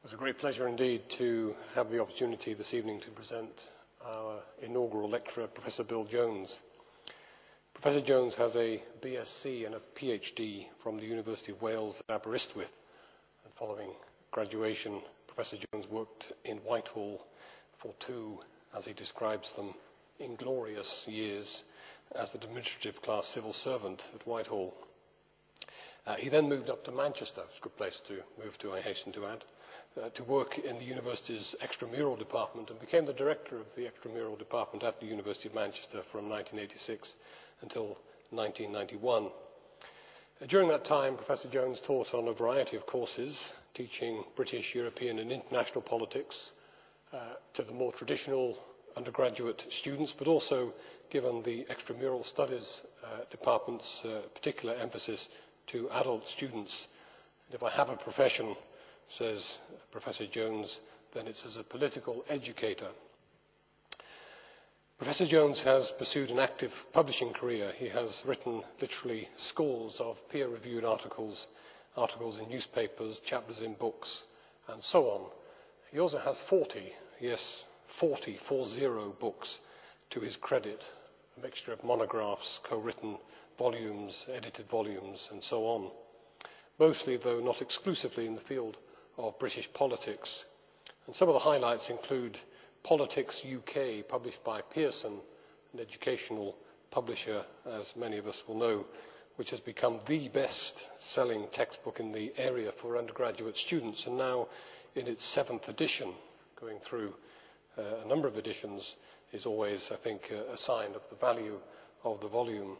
It's a great pleasure indeed to have the opportunity this evening to present our inaugural lecturer, Professor Bill Jones. Professor Jones has a BSc and a PhD from the University of Wales at Aberystwyth. And following graduation, Professor Jones worked in Whitehall for two, as he describes them, inglorious years as the administrative class civil servant at Whitehall. He then moved up to Manchester, it's a good place to move to, I hasten to add, to work in the university's extramural department and became the director of the extramural department at the University of Manchester from 1986 until 1991. During that time, Professor Jones taught on a variety of courses, teaching British, European and international politics to the more traditional undergraduate students, but also given the extramural studies department's particular emphasis to adult students. And if I have a profession, says Professor Jones, then it's as a political educator. Professor Jones has pursued an active publishing career. He has written literally scores of peer-reviewed articles in newspapers, chapters in books, and so on. He also has 40 books to his credit, a mixture of monographs, co-written volumes, edited volumes, and so on. Mostly, though not exclusively, in the field of British politics. And some of the highlights include Politics UK, published by Pearson, an educational publisher, as many of us will know, which has become the best-selling textbook in the area for undergraduate students, and now in its 7th edition, going through a number of editions, is always, I think, a sign of the value of the volume.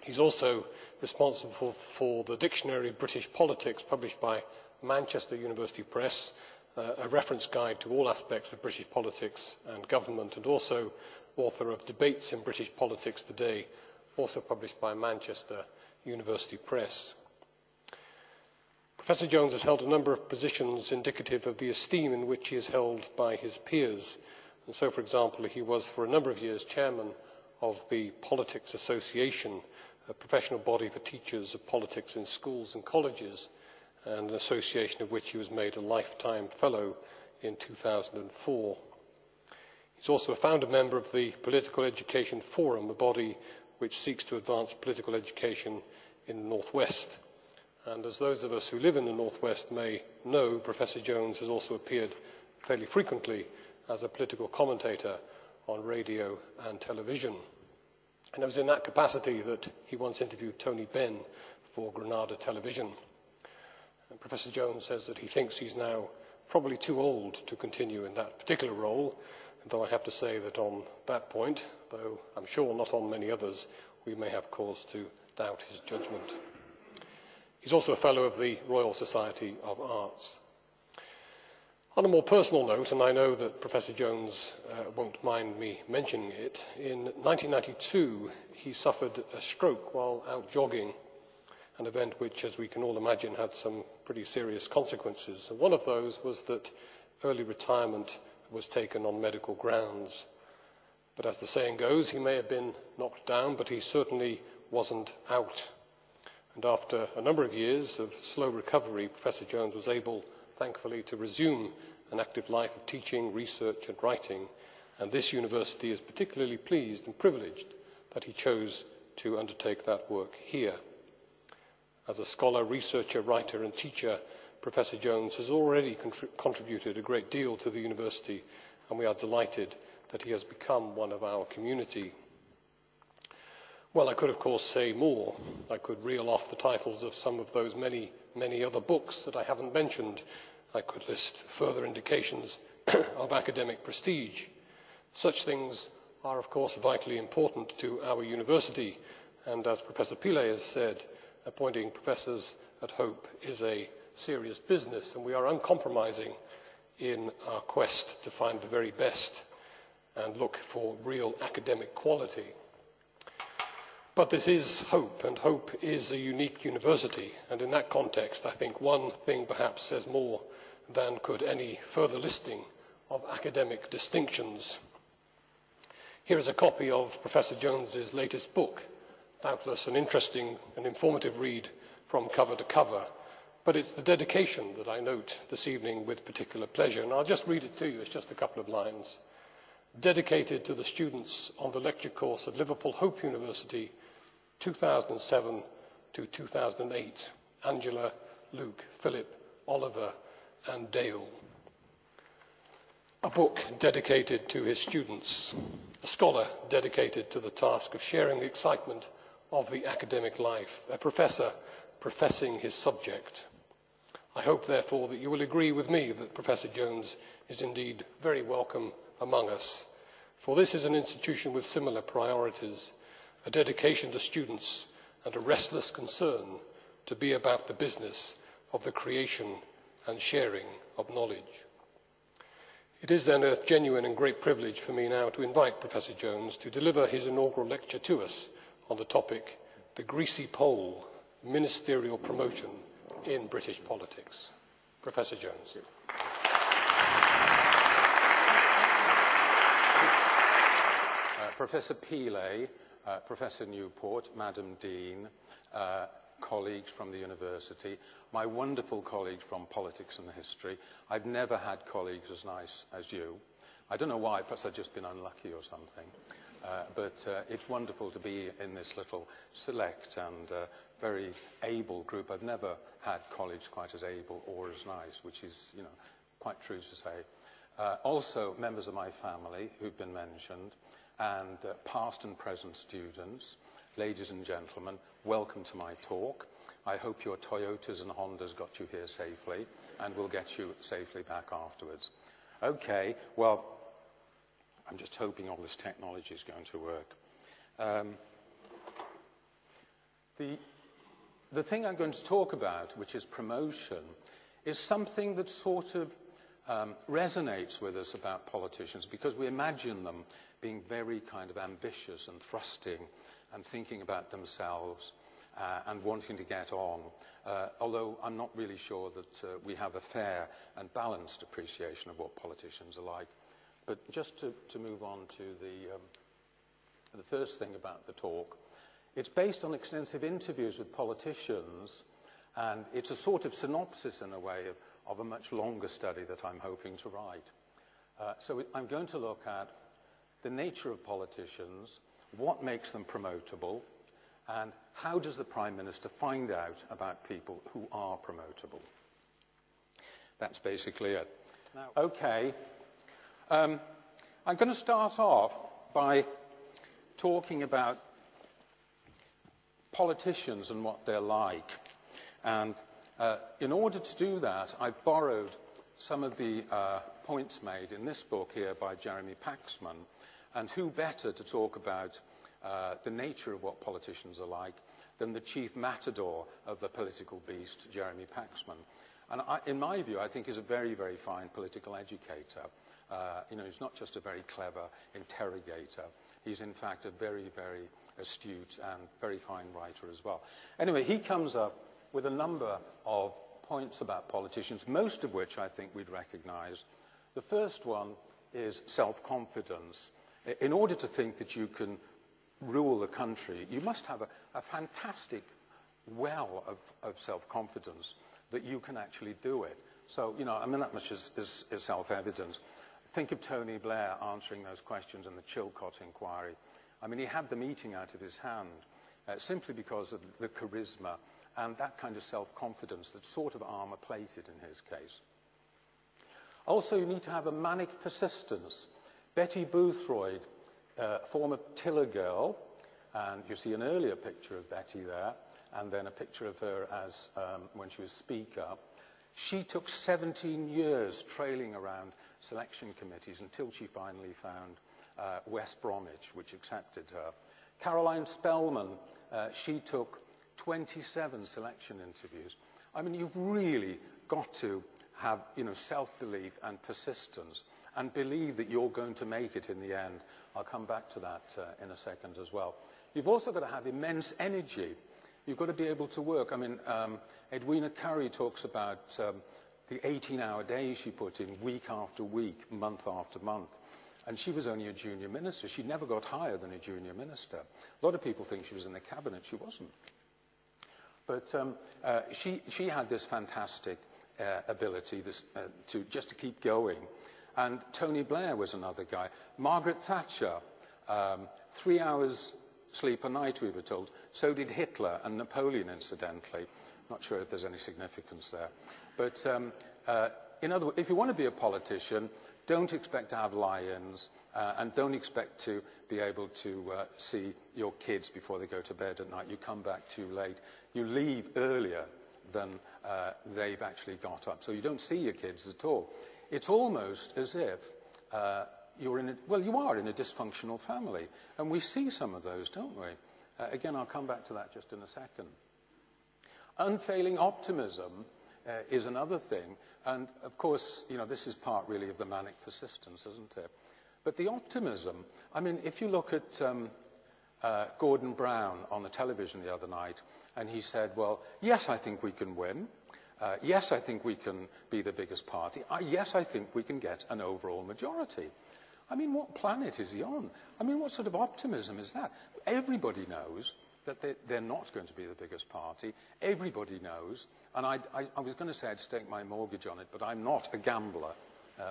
He's also responsible for the Dictionary of British Politics, published by Manchester University Press, a reference guide to all aspects of British politics and government, and also author of Debates in British Politics Today, also published by Manchester University Press. Professor Jones has held a number of positions indicative of the esteem in which he is held by his peers. And so, for example, he was for a number of years chairman of the Politics Association, a professional body for teachers of politics in schools and colleges, and an association of which he was made a lifetime fellow in 2004. He's also a founder member of the Political Education Forum, a body which seeks to advance political education in the Northwest. And as those of us who live in the Northwest may know, Professor Jones has also appeared fairly frequently as a political commentator on radio and television. And it was in that capacity that he once interviewed Tony Benn for Granada Television. And Professor Jones says that he thinks he's now probably too old to continue in that particular role, though I have to say that on that point, though I'm sure not on many others, we may have cause to doubt his judgment. He's also a Fellow of the Royal Society of Arts. On a more personal note, and I know that Professor Jones won't mind me mentioning it, in 1992 he suffered a stroke while out jogging, an event which, as we can all imagine, had some pretty serious consequences. And one of those was that early retirement was taken on medical grounds. But as the saying goes, he may have been knocked down, but he certainly wasn't out. And after a number of years of slow recovery, Professor Jones was able, thankfully, to resume an active life of teaching, research and writing, and this university is particularly pleased and privileged that he chose to undertake that work here. As a scholar, researcher, writer and teacher, Professor Jones has already contributed a great deal to the university, and we are delighted that he has become one of our community. Well, I could of course say more. I could reel off the titles of some of those many other books that I haven't mentioned. I could list further indications of academic prestige. Such things are, of course, vitally important to our university, and as Professor Pillay has said, appointing professors at Hope is a serious business, and we are uncompromising in our quest to find the very best and look for real academic quality. But this is Hope, and Hope is a unique university, and in that context, I think one thing perhaps says more than could any further listing of academic distinctions. Here is a copy of Professor Jones's latest book, doubtless an interesting and informative read from cover to cover, but it's the dedication that I note this evening with particular pleasure, and I'll just read it to you. It's just a couple of lines. Dedicated to the students on the lecture course at Liverpool Hope University, 2007 to 2008, Angela, Luke, Philip, Oliver and Dale. A book dedicated to his students, a scholar dedicated to the task of sharing the excitement of the academic life, a professor professing his subject. I hope, therefore, that you will agree with me that Professor Jones is indeed very welcome among us, for this is an institution with similar priorities, a dedication to students and a restless concern to be about the business of the creation and sharing of knowledge. It is then a genuine and great privilege for me now to invite Professor Jones to deliver his inaugural lecture to us on the topic, The Greasy Pole, Ministerial Promotion in British Politics. Professor Jones. Professor Pillay, Professor Newport, Madam Dean, colleagues from the university, my wonderful colleagues from politics and history. I've never had colleagues as nice as you. I don't know why, perhaps I've just been unlucky or something. But it's wonderful to be in this little select and very able group. I've never had colleagues quite as able or as nice, which is, you know, quite true to say. Also, members of my family who've been mentioned, and past and present students, ladies and gentlemen, welcome to my talk. I hope your Toyotas and Hondas got you here safely, and will get you safely back afterwards. Okay, well, I'm just hoping all this technology is going to work. The thing I'm going to talk about, which is promotion, is something that sort of resonates with us about politicians, because we imagine them being very kind of ambitious and thrusting and thinking about themselves and wanting to get on, although I'm not really sure that we have a fair and balanced appreciation of what politicians are like. But just to move on to the first thing about the talk, it's based on extensive interviews with politicians, and it's a sort of synopsis in a way of a much longer study that I'm hoping to write. So I'm going to look at the nature of politicians, what makes them promotable, and how does the Prime Minister find out about people who are promotable. That's basically it. Now, okay, I'm going to start off by talking about politicians and what they're like. And in order to do that, I borrowed some of the points made in this book here by Jeremy Paxman, and who better to talk about the nature of what politicians are like than the chief matador of the political beast, Jeremy Paxman. And in my view, I think he's a very, very fine political educator. You know, he's not just a very clever interrogator. He's, in fact, a very, very astute and very fine writer as well. Anyway, he comes up with a number of points about politicians, most of which I think we'd recognize. The first one is self-confidence. In order to think that you can rule the country, you must have a fantastic well of self-confidence that you can actually do it. So, you know, I mean, that much is self-evident. Think of Tony Blair answering those questions in the Chilcot inquiry. I mean, he had the meeting out of his hand simply because of the charisma and that kind of self-confidence that's sort of armor-plated in his case. Also, you need to have a manic persistence. Betty Boothroyd, former Tiller girl, and you see an earlier picture of Betty there, and then a picture of her as when she was Speaker. She took 17 years trailing around selection committees until she finally found West Bromwich, which accepted her. Caroline Spellman, she took 27 selection interviews. I mean, you've really got to have, you know, self-belief and persistence and believe that you're going to make it in the end. I'll come back to that in a second as well. You've also got to have immense energy. You've got to be able to work. I mean, Edwina Currie talks about the 18-hour days she put in week after week, month after month. And she was only a junior minister. She never got higher than a junior minister. A lot of people think she was in the cabinet. She wasn't. But she had this fantastic ability to keep going. And Tony Blair was another guy. Margaret Thatcher, 3 hours sleep a night, we were told. So did Hitler and Napoleon, incidentally. Not sure if there's any significance there. But in other words, if you want to be a politician, don't expect to have lie-ins and don't expect to be able to see your kids before they go to bed at night. You come back too late. You leave earlier than they've actually got up. So you don't see your kids at all. It's almost as if you are in a dysfunctional family. And we see some of those, don't we? Again, I'll come back to that just in a second. Unfailing optimism is another thing. And, of course, this is part, really, of the manic persistence, isn't it? But the optimism, I mean, if you look at Gordon Brown on the television the other night, and he said, well, yes, I think we can win. Yes, I think we can be the biggest party. Yes, I think we can get an overall majority. I mean, what planet is he on? I mean, what sort of optimism is that? Everybody knows that they're not going to be the biggest party. Everybody knows, and I was going to say I'd stake my mortgage on it, but I'm not a gambler,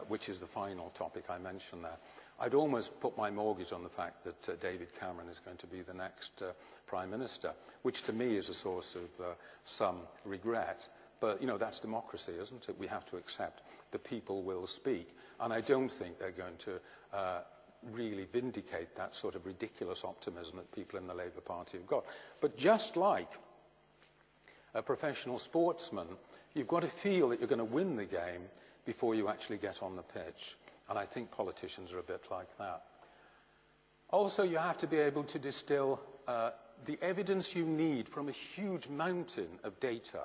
which is the final topic I mentioned there. I'd almost put my mortgage on the fact that David Cameron is going to be the next Prime Minister, which to me is a source of some regret. But, that's democracy, isn't it? We have to accept the people will speak. And I don't think they're going to really vindicate that sort of ridiculous optimism that people in the Labour Party have got. But just like a professional sportsman, you've got to feel that you're going to win the game before you actually get on the pitch. And I think politicians are a bit like that. Also, you have to be able to distill the evidence you need from a huge mountain of data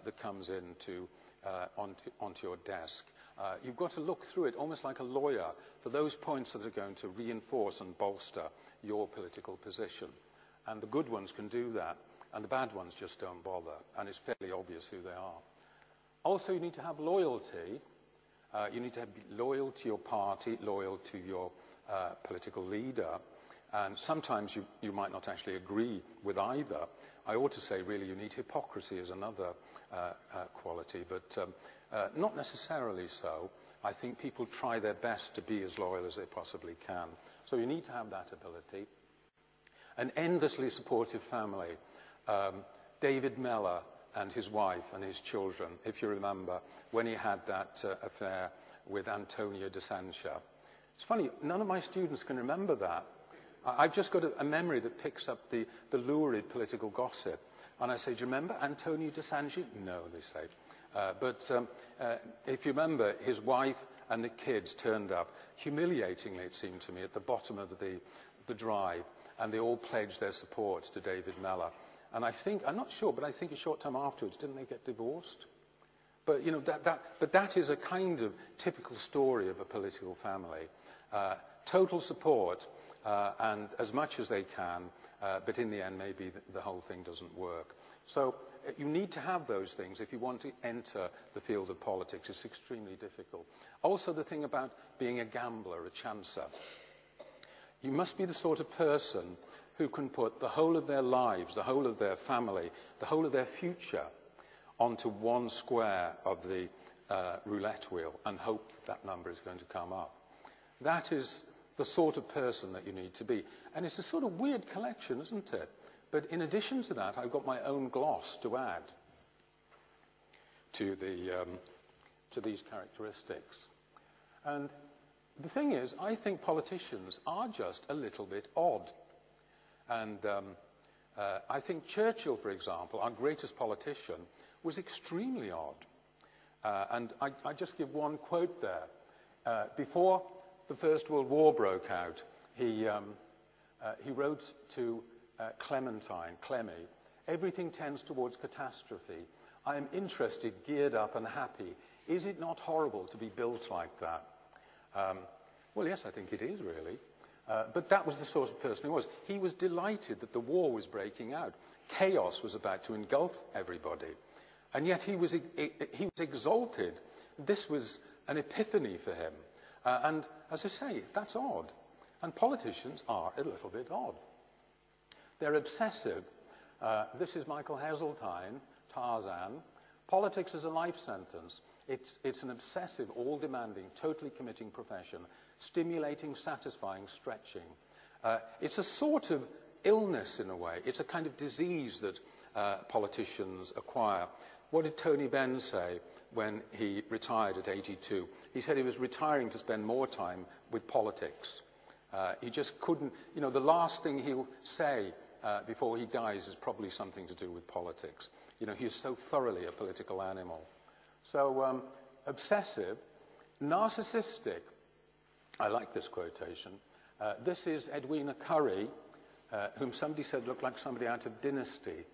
that comes onto your desk. You've got to look through it almost like a lawyer for those points that are going to reinforce and bolster your political position. And the good ones can do that, and the bad ones just don't bother, and it's fairly obvious who they are. Also, you need to have loyalty. You need to be loyal to your party, loyal to your political leader, and sometimes you might not actually agree with either. I ought to say, really, you need hypocrisy as another quality, but not necessarily so. I think people try their best to be as loyal as they possibly can. So you need to have that ability. An endlessly supportive family. David Mellor and his wife and his children, if you remember, when he had that affair with Antonia de Sancha. It's funny, none of my students can remember that. I've just got a memory that picks up the lurid political gossip. And I say, do you remember Antonia de Sancha? No, they say. But if you remember, his wife and the kids turned up, humiliatingly, it seemed to me, at the bottom of the drive, and they all pledged their support to David Mellor. And I think, I'm not sure, but I think a short time afterwards, didn't they get divorced? But, but that is a kind of typical story of a political family. Total support, and as much as they can, but in the end, maybe the whole thing doesn't work. So you need to have those things if you want to enter the field of politics. It's extremely difficult. Also, the thing about being a gambler, a chancer. You must be the sort of person who can put the whole of their lives, the whole of their family, the whole of their future onto one square of the roulette wheel and hope that number is going to come up. That is the sort of person that you need to be. And it's a sort of weird collection, isn't it? But in addition to that, I've got my own gloss to add to these characteristics. And the thing is, I think politicians are just a little bit odd. And I think Churchill, for example, our greatest politician, was extremely odd. And I just give one quote there. Before the First World War broke out, he wrote to Clementine, Clemmy, "Everything tends towards catastrophe. I am interested, geared up and happy. Is it not horrible to be built like that?" Well, yes, I think it is, really. But that was the sort of person he was. He was delighted that the war was breaking out. Chaos was about to engulf everybody. And yet he was exalted. This was an epiphany for him. And as I say, that's odd. And politicians are a little bit odd. They're obsessive. This is Michael Heseltine, Tarzan. Politics is a life sentence. It's an obsessive, all-demanding, totally committing profession, stimulating, satisfying, stretching. It's a sort of illness in a way. It's a kind of disease that politicians acquire. What did Tony Benn say when he retired at 82? He said he was retiring to spend more time with politics. He just couldn't, you know, the last thing he'll say before he dies is probably something to do with politics. You know, he's so thoroughly a political animal. So, obsessive, narcissistic. I like this quotation. This is Edwina Currie, whom somebody said looked like somebody out of Dynasty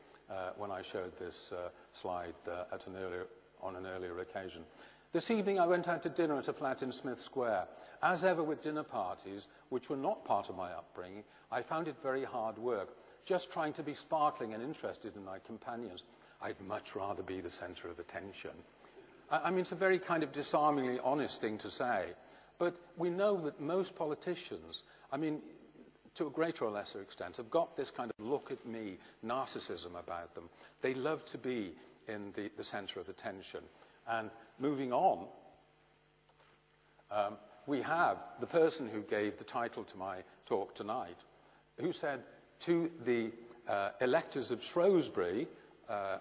when I showed this slide on an earlier occasion. This evening I went out to dinner at a flat in Smith Square. As ever with dinner parties, which were not part of my upbringing, I found it very hard work, just trying to be sparkling and interested in my companions. I'd much rather be the centre of attention. I mean, it's a very kind of disarmingly honest thing to say, but we know that most politicians, I mean, to a greater or lesser extent, have got this kind of look-at-me narcissism about them. They love to be in the centre of attention. And moving on, we have the person who gave the title to my talk tonight, who said to the electors of Shrewsbury,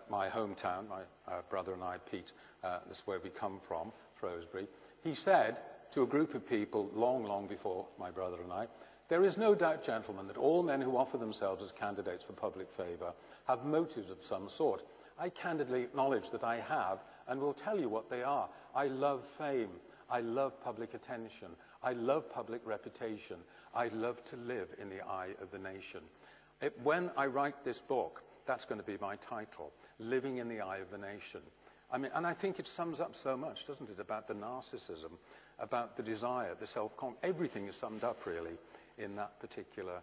my hometown, my brother and I, Pete, that's where we come from, Shrewsbury, he said to a group of people long, long before my brother and I, "There is no doubt, gentlemen, that all men who offer themselves as candidates for public favour have motives of some sort. I candidly acknowledge that I have, and will tell you what they are. I love fame. I love public attention. I love public reputation. I love to live in the eye of the nation." When I write this book, that's going to be my title, Living in the Eye of the Nation. I mean, and I think it sums up so much, doesn't it, about the narcissism, about the desire, the self-confidence. Everything is summed up, really, in that particular,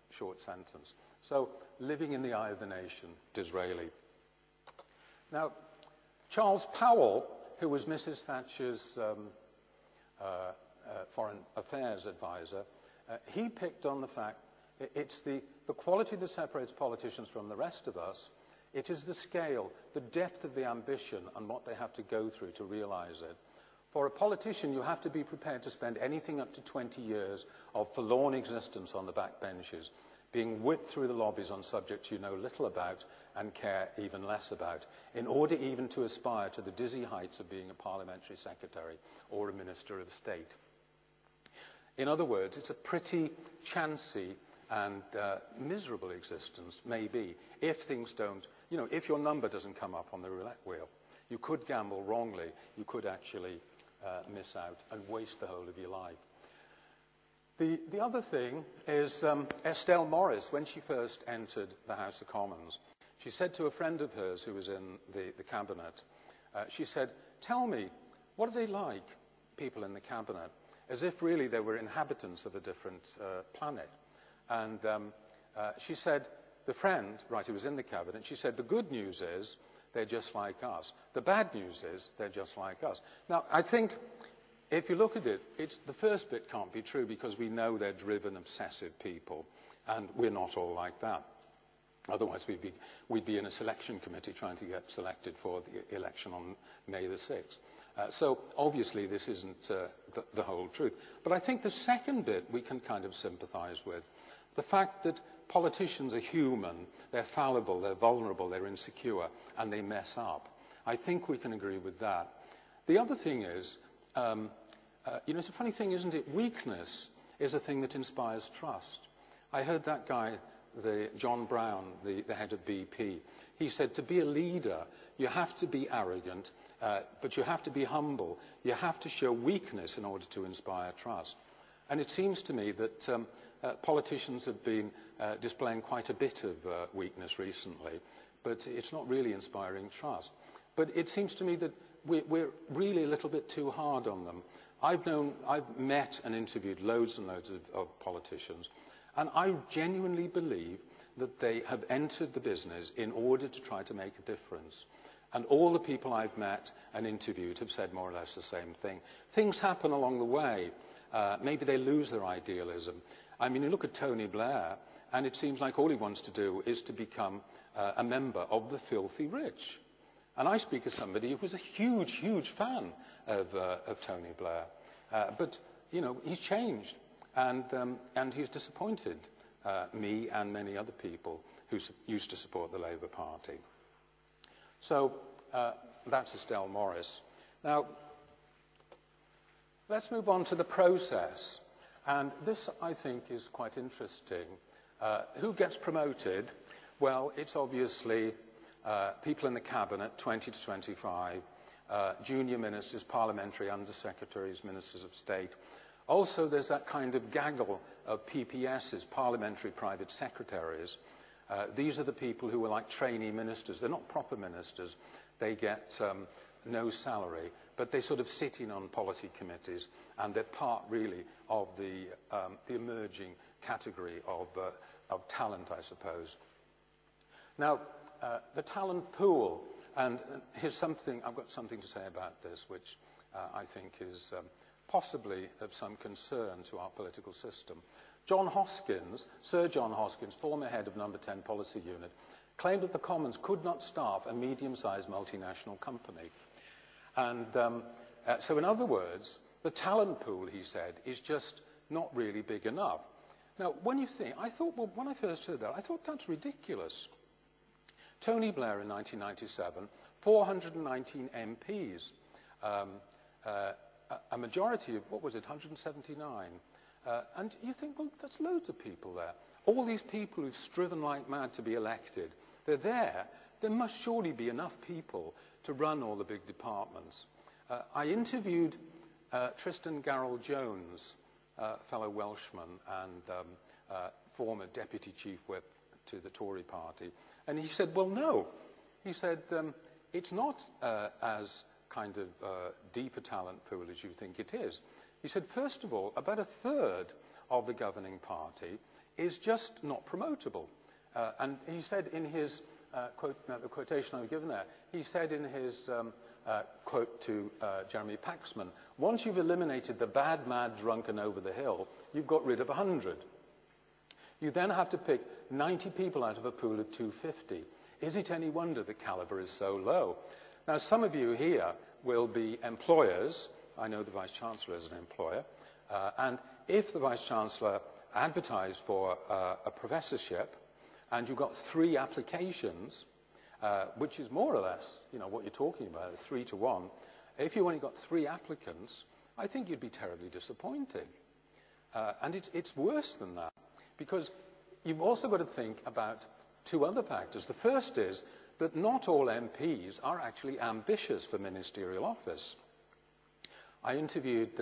short sentence. So, living in the eye of the nation, Disraeli. Now, Charles Powell, who was Mrs. Thatcher's foreign affairs advisor, he picked on the fact it's the quality that separates politicians from the rest of us. It is the scale, the depth of the ambition and what they have to go through to realize it. For a politician, you have to be prepared to spend anything up to 20 years of forlorn existence on the backbenches, being whipped through the lobbies on subjects you know little about and care even less about, in order even to aspire to the dizzy heights of being a parliamentary secretary or a minister of state. In other words, it's a pretty chancy and miserable existence, maybe, if things don't, if your number doesn't come up on the roulette wheel. You could gamble wrongly. You could actually miss out and waste the whole of your life. The other thing is Estelle Morris, when she first entered the House of Commons, she said to a friend of hers who was in the cabinet, she said, "Tell me, what are they like, people in the cabinet?" As if really they were inhabitants of a different planet. And she said, the friend, who was in the cabinet, she said, "The good news is they're just like us. The bad news is they're just like us." Now, I think if you look at it, the first bit can't be true because we know they're driven, obsessive people, and we're not all like that. Otherwise, we'd be in a selection committee trying to get selected for the election on May the 6th. So, obviously, this isn't the whole truth. But I think the second bit we can kind of sympathize with. The fact that politicians are human, they're fallible, they're vulnerable, they're insecure, and they mess up. I think we can agree with that. The other thing is, it's a funny thing, isn't it? Weakness is a thing that inspires trust. I heard that guy, John Brown, the head of BP, he said to be a leader, you have to be arrogant, but you have to be humble. You have to show weakness in order to inspire trust. And it seems to me that politicians have been displaying quite a bit of weakness recently, but it's not really inspiring trust. But it seems to me that we're really a little bit too hard on them. I've met and interviewed loads and loads of politicians, and I genuinely believe that they have entered the business in order to try to make a difference. And all the people I've met and interviewed have said more or less the same thing. Things happen along the way. Maybe they lose their idealism. I mean, you look at Tony Blair. and it seems like all he wants to do is to become a member of the filthy rich. And I speak as somebody who was a huge, huge fan of Tony Blair. But, you know, he's changed, and he's disappointed me and many other people who used to support the Labour Party. So that's Estelle Morris. Now, let's move on to the process. And this, I think, is quite interesting. Who gets promoted? Well, it's obviously people in the cabinet, 20 to 25, junior ministers, parliamentary undersecretaries, ministers of state. Also, there's that kind of gaggle of PPSs, parliamentary private secretaries. These are the people who are like trainee ministers. They're not proper ministers. They get no salary, but they sort of sit in on policy committees, and they're part, really, of the emerging category of talent, I suppose. Now, the talent pool, and here's something, I've got something to say about this, which I think is possibly of some concern to our political system. John Hoskins, Sir John Hoskins, former head of Number 10 Policy Unit, claimed that the Commons could not staff a medium-sized multinational company. And so in other words, the talent pool, he said, is just not really big enough. Now, when you think, I thought, well, when I first heard that, I thought that's ridiculous. Tony Blair in 1997, 419 MPs, a majority of, what was it, 179. And you think, well, that's loads of people there. All these people who've striven like mad to be elected, they're there. There must surely be enough people to run all the big departments. I interviewed Tristan Garrell-Jones, fellow Welshman and former deputy chief whip to the Tory party. And he said, well, no. He said, it's not as kind of deep a talent pool as you think it is. He said, first of all, about a third of the governing party is just not promotable. And he said in his the quotation I've given there, he said in his quote to Jeremy Paxman, once you've eliminated the bad, mad, drunk and over the hill, you've got rid of 100. You then have to pick 90 people out of a pool of 250. Is it any wonder the calibre is so low? Now, some of you here will be employers. I know the Vice-Chancellor is an employer. And if the Vice-Chancellor advertised for a professorship and you got 3 applications, which is more or less, you know, what you're talking about, 3 to 1, if you only got 3 applicants, I think you'd be terribly disappointed. And it's worse than that, because you've also got to think about 2 other factors. The first is that not all MPs are actually ambitious for ministerial office. I interviewed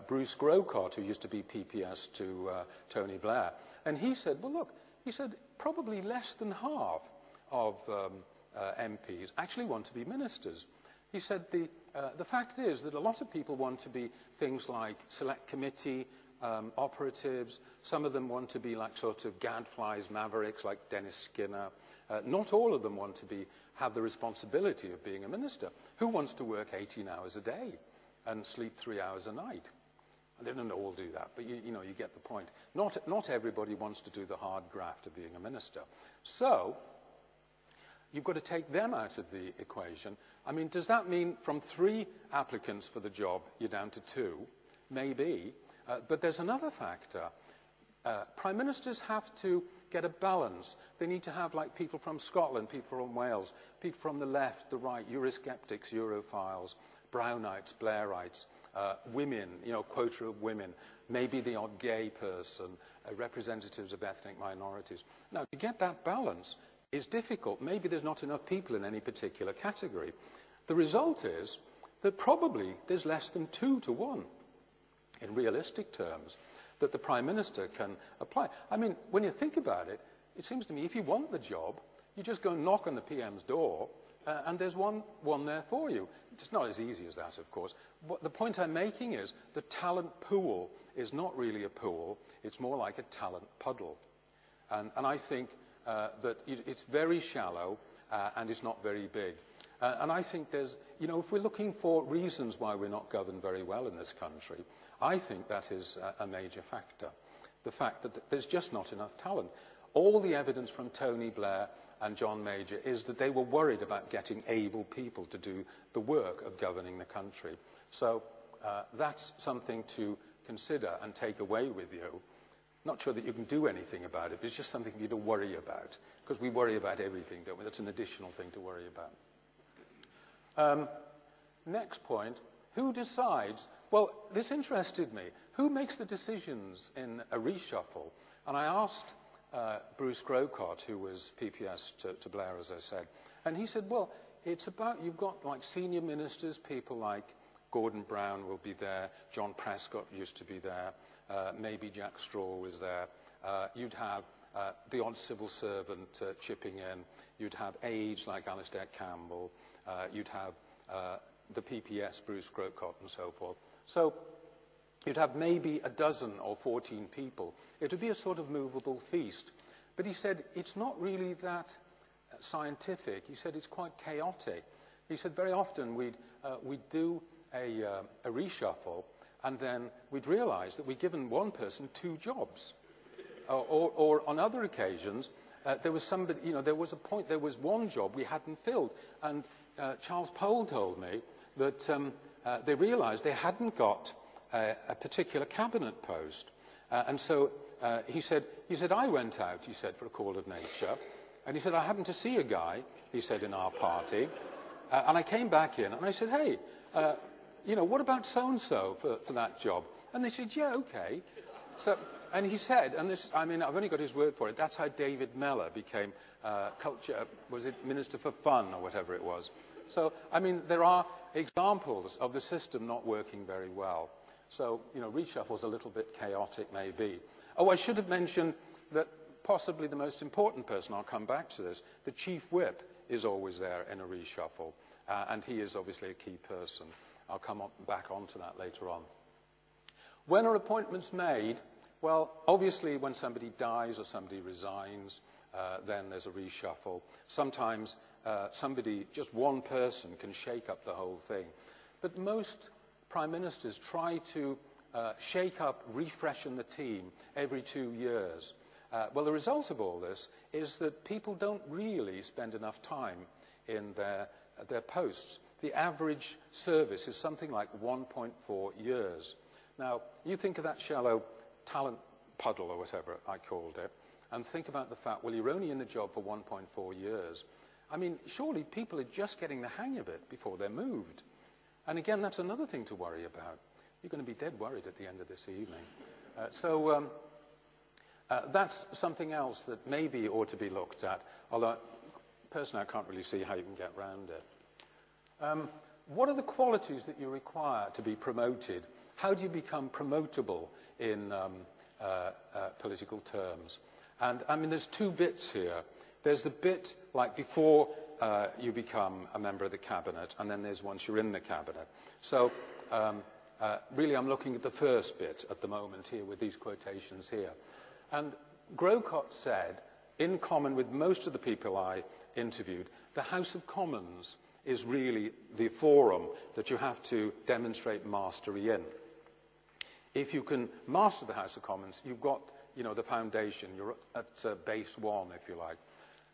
Bruce Grocott, who used to be PPS to Tony Blair, and he said, well, look, he said probably less than half of MPs actually want to be ministers. He said the fact is that a lot of people want to be things like select committee operatives. Some of them want to be like sort of gadflies, mavericks like Dennis Skinner. Not all of them want to have the responsibility of being a minister. Who wants to work 18 hours a day and sleep 3 hours a night? They don't all do that, but you know, you get the point. Not everybody wants to do the hard graft of being a minister. So you've got to take them out of the equation. I mean, does that mean from 3 applicants for the job, you're down to 2? Maybe. But there's another factor. Prime ministers have to get a balance. They need to have, like, people from Scotland, people from Wales, people from the left, the right, Eurosceptics, Europhiles, Brownites, Blairites, women, you know, quota of women, maybe the odd gay person, representatives of ethnic minorities. Now, to get that balance is difficult. Maybe there's not enough people in any particular category. The result is that probably there's less than 2 to 1, in realistic terms, that the Prime Minister can apply. I mean, when you think about it, it seems to me if you want the job, you just go and knock on the PM's door, and there's one there for you. It's not as easy as that, of course. But the point I'm making is the talent pool is not really a pool. It's more like a talent puddle. And I think that it's very shallow and it's not very big. And I think there's, you know, if we're looking for reasons why we're not governed very well in this country, I think that is a major factor. the fact that there's just not enough talent. All the evidence from Tony Blair and John Major is that they were worried about getting able people to do the work of governing the country. So that's something to consider and take away with you. Not sure that you can do anything about it, but it's just something for you to worry about, because we worry about everything, don't we? That's an additional thing to worry about. Next point, who decides? Well, this interested me. Who makes the decisions in a reshuffle? And I asked Bruce Grocott, who was PPS to Blair, as I said, and he said, well, it's about, you've got like senior ministers, people like Gordon Brown will be there, John Prescott used to be there, maybe Jack Straw was there. You'd have the odd civil servant chipping in. You'd have aides like Alistair Campbell. You'd have the PPS, Bruce Grocott, and so forth. So you'd have maybe a dozen or 14 people. It would be a sort of movable feast. But he said it's not really that scientific. He said it's quite chaotic. He said very often we'd do a reshuffle, and then we'd realize that we'd given one person 2 jobs. Or on other occasions, there was somebody, there was a point, there was one job we hadn't filled. And Charles Powell told me that they realized they hadn't got a particular cabinet post. And so he said, I went out, he said, for a call of nature. And he said, I happened to see a guy, he said, in our party. And I came back in and I said, hey, what about so-and-so for that job? And they said, yeah, okay. So, and he said, and this, I mean, I've only got his word for it, that's how David Mellor became was it Minister for Fun or whatever it was. So, I mean, there are examples of the system not working very well. So, reshuffle's a little bit chaotic, maybe. Oh, I should have mentioned that possibly the most important person, I'll come back to this, the chief whip is always there in a reshuffle, and he is obviously a key person. I'll come back onto that later on. When are appointments made? Well, obviously when somebody dies or somebody resigns, then there's a reshuffle. Sometimes just one person can shake up the whole thing. But most prime ministers try to shake up, refreshen the team every 2 years. Well, the result of all this is that people don't really spend enough time in their posts. The average service is something like 1.4 years. Now, you think of that shallow talent puddle, or whatever I called it, and think about the fact, well, you're only in the job for 1.4 years. I mean, surely people are just getting the hang of it before they're moved. And again, that's another thing to worry about. You're going to be dead worried at the end of this evening. That's something else that maybe ought to be looked at, although personally I can't really see how you can get around it. What are the qualities that you require to be promoted? How do you become promotable in political terms? And I mean, there's 2 bits here. There's the bit like before you become a member of the cabinet, and then there's once you're in the cabinet. So really I'm looking at the first bit at the moment here with these quotations here. And Grocott said, in common with most of the people I interviewed, the House of Commons is really the forum that you have to demonstrate mastery in. If you can master the House of Commons, you've got, the foundation. You're at base 1, if you like.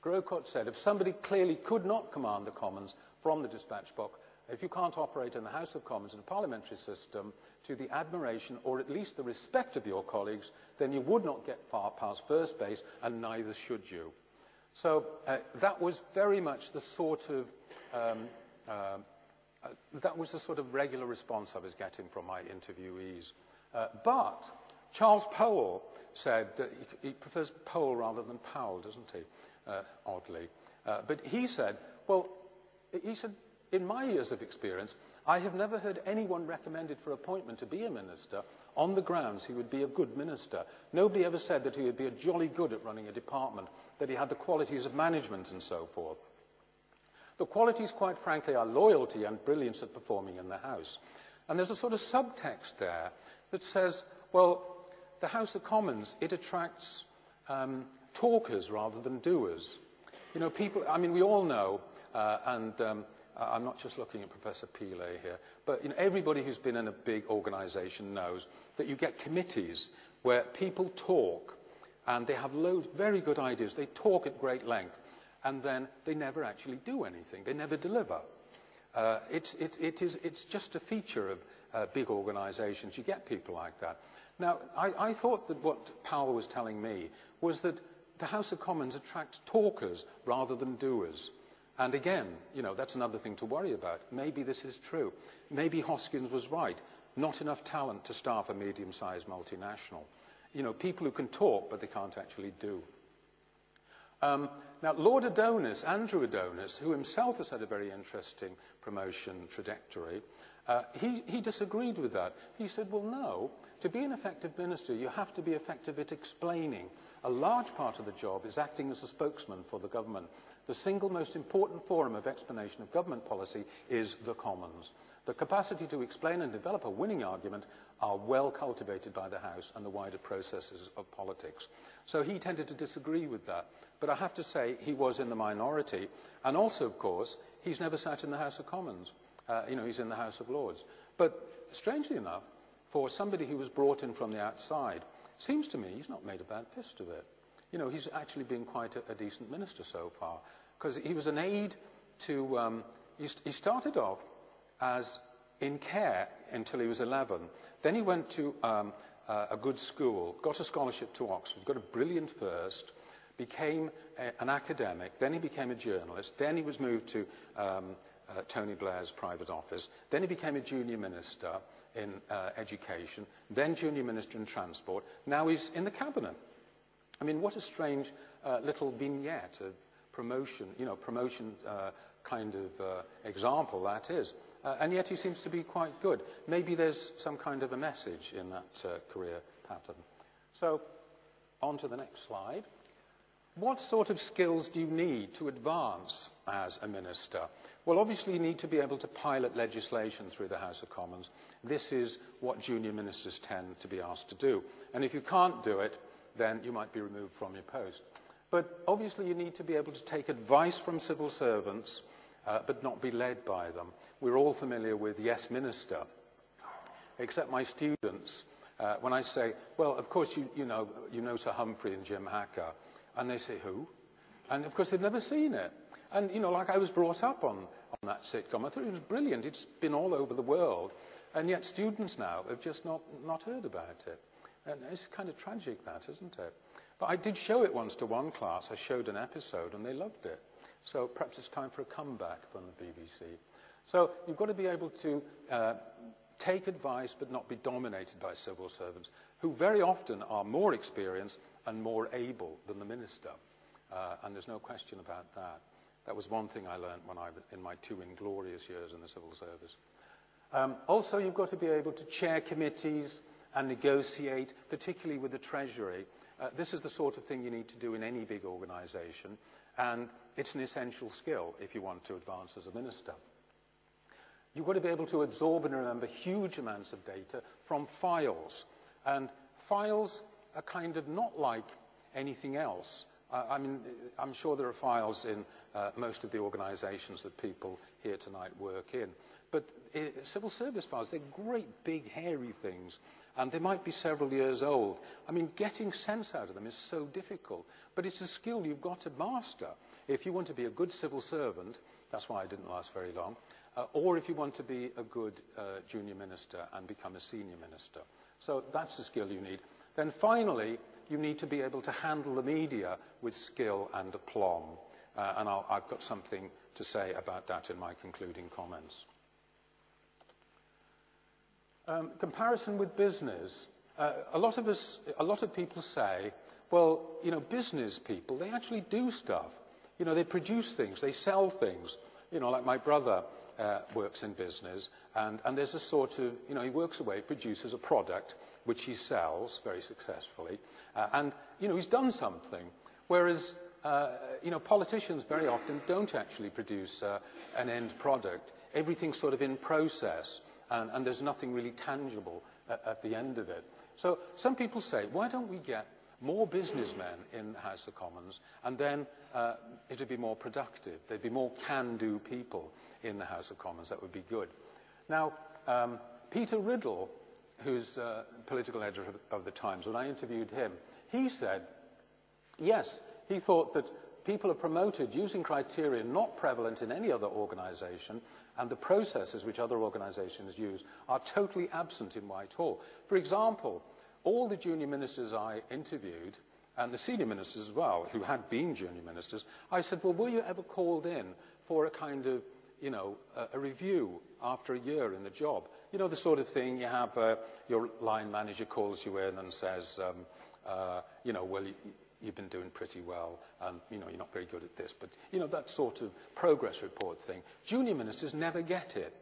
Grocott said, if somebody clearly could not command the Commons from the dispatch box, if you can't operate in the House of Commons in a parliamentary system to the admiration or at least the respect of your colleagues, then you would not get far past first base, and neither should you. So that was very much the sort of regular response I was getting from my interviewees. But Charles Powell said that he prefers Powell rather than Powell, doesn't he? Oddly. But he said, in my years of experience, I have never heard anyone recommended for appointment to be a minister on the grounds he would be a good minister. Nobody ever said that he would be a jolly good at running a department, that he had the qualities of management and so forth. The qualities, quite frankly, are loyalty and brilliance at performing in the House. And there's a sort of subtext there that says, well, the House of Commons, it attracts talkers rather than doers. People, I mean, we all know, I'm not just looking at Professor Pillay here, but everybody who's been in a big organisation knows that you get committees where people talk and they have very good ideas. They talk at great length, and then they never actually do anything. They never deliver. It's just a feature of big organizations. You get people like that. Now, I thought that what Powell was telling me was that the House of Commons attracts talkers rather than doers. And again, that's another thing to worry about. Maybe this is true. Maybe Hoskins was right. Not enough talent to staff a medium-sized multinational. People who can talk, but they can't actually do. Now, Lord Adonis, Andrew Adonis, who himself has had a very interesting promotion trajectory, he disagreed with that. He said, well, no, to be an effective minister, you have to be effective at explaining. A large part of the job is acting as a spokesman for the government. The single most important forum of explanation of government policy is the Commons. The capacity to explain and develop a winning argument are well cultivated by the House and the wider processes of politics. So he tended to disagree with that. But I have to say he was in the minority. And also, of course, he's never sat in the House of Commons. He's in the House of Lords. But strangely enough, for somebody who was brought in from the outside, seems to me he's not made a bad fist of it. He's actually been quite a decent minister so far. Because he was an aide to... he started off as in care until he was 11. Then he went to a good school, got a scholarship to Oxford, got a brilliant first, became an academic, then he became a journalist, then he was moved to Tony Blair's private office, then he became a junior minister in education, then junior minister in transport, now he's in the cabinet. I mean, what a strange little vignette of promotion, kind of example that is. And yet he seems to be quite good. Maybe there's some kind of a message in that career pattern. So, on to the next slide. What sort of skills do you need to advance as a minister? Well, obviously you need to be able to pilot legislation through the House of Commons. This is what junior ministers tend to be asked to do. And if you can't do it, then you might be removed from your post. But obviously you need to be able to take advice from civil servants, but not be led by them. We're all familiar with Yes Minister, except my students, when I say, well, of course you know Sir Humphrey and Jim Hacker, and they say, who? And of course they've never seen it. And, like I was brought up on that sitcom. I thought it was brilliant. It's been all over the world. And yet students now have just not heard about it. And it's kind of tragic, that, isn't it? But I did show it once to one class. I showed an episode, and they loved it. So perhaps it's time for a comeback from the BBC. So you've got to be able to take advice but not be dominated by civil servants, who very often are more experienced and more able than the minister. And there's no question about that. That was one thing I learned when I was in my 2 inglorious years in the civil service. Also, you've got to be able to chair committees and negotiate, particularly with the Treasury. This is the sort of thing you need to do in any big organisation, and it's an essential skill if you want to advance as a minister. You've got to be able to absorb and remember huge amounts of data from files. And files are kind of not like anything else. I mean, I'm sure there are files in most of the organisations that people here tonight work in. But civil service files, they're great, big, hairy things. And they might be several years old. I mean, getting sense out of them is so difficult. But it's a skill you've got to master if you want to be a good civil servant. That's why I didn't last very long. Or if you want to be a good junior minister and become a senior minister. So that's the skill you need. Then finally, you need to be able to handle the media with skill and aplomb. And I've got something to say about that in my concluding comments. Comparison with business. A lot of people say, well, business people, they actually do stuff. They produce things, they sell things. Like my brother works in business, and there's a sort of, he works away, produces a product which he sells very successfully, and, he's done something. Whereas, politicians very often don't actually produce an end product. Everything's sort of in process, and there's nothing really tangible at the end of it. So some people say, why don't we get more businessmen in the House of Commons, and then it would be more productive. There'd be more can-do people in the House of Commons. That would be good. Now, Peter Riddle, who's political editor of the Times, when I interviewed him, he said, yes, he thought that people are promoted using criteria not prevalent in any other organisation, and the processes which other organisations use are totally absent in Whitehall. For example, all the junior ministers I interviewed, and the senior ministers as well, who had been junior ministers, I said, well, were you ever called in for a kind of, you know, a review after a year in the job? You know, the sort of thing you have, your line manager calls you in and says, you know, well, you've been doing pretty well, and, you know, you're not very good at this, but, you know, that sort of progress report thing. Junior ministers never get it.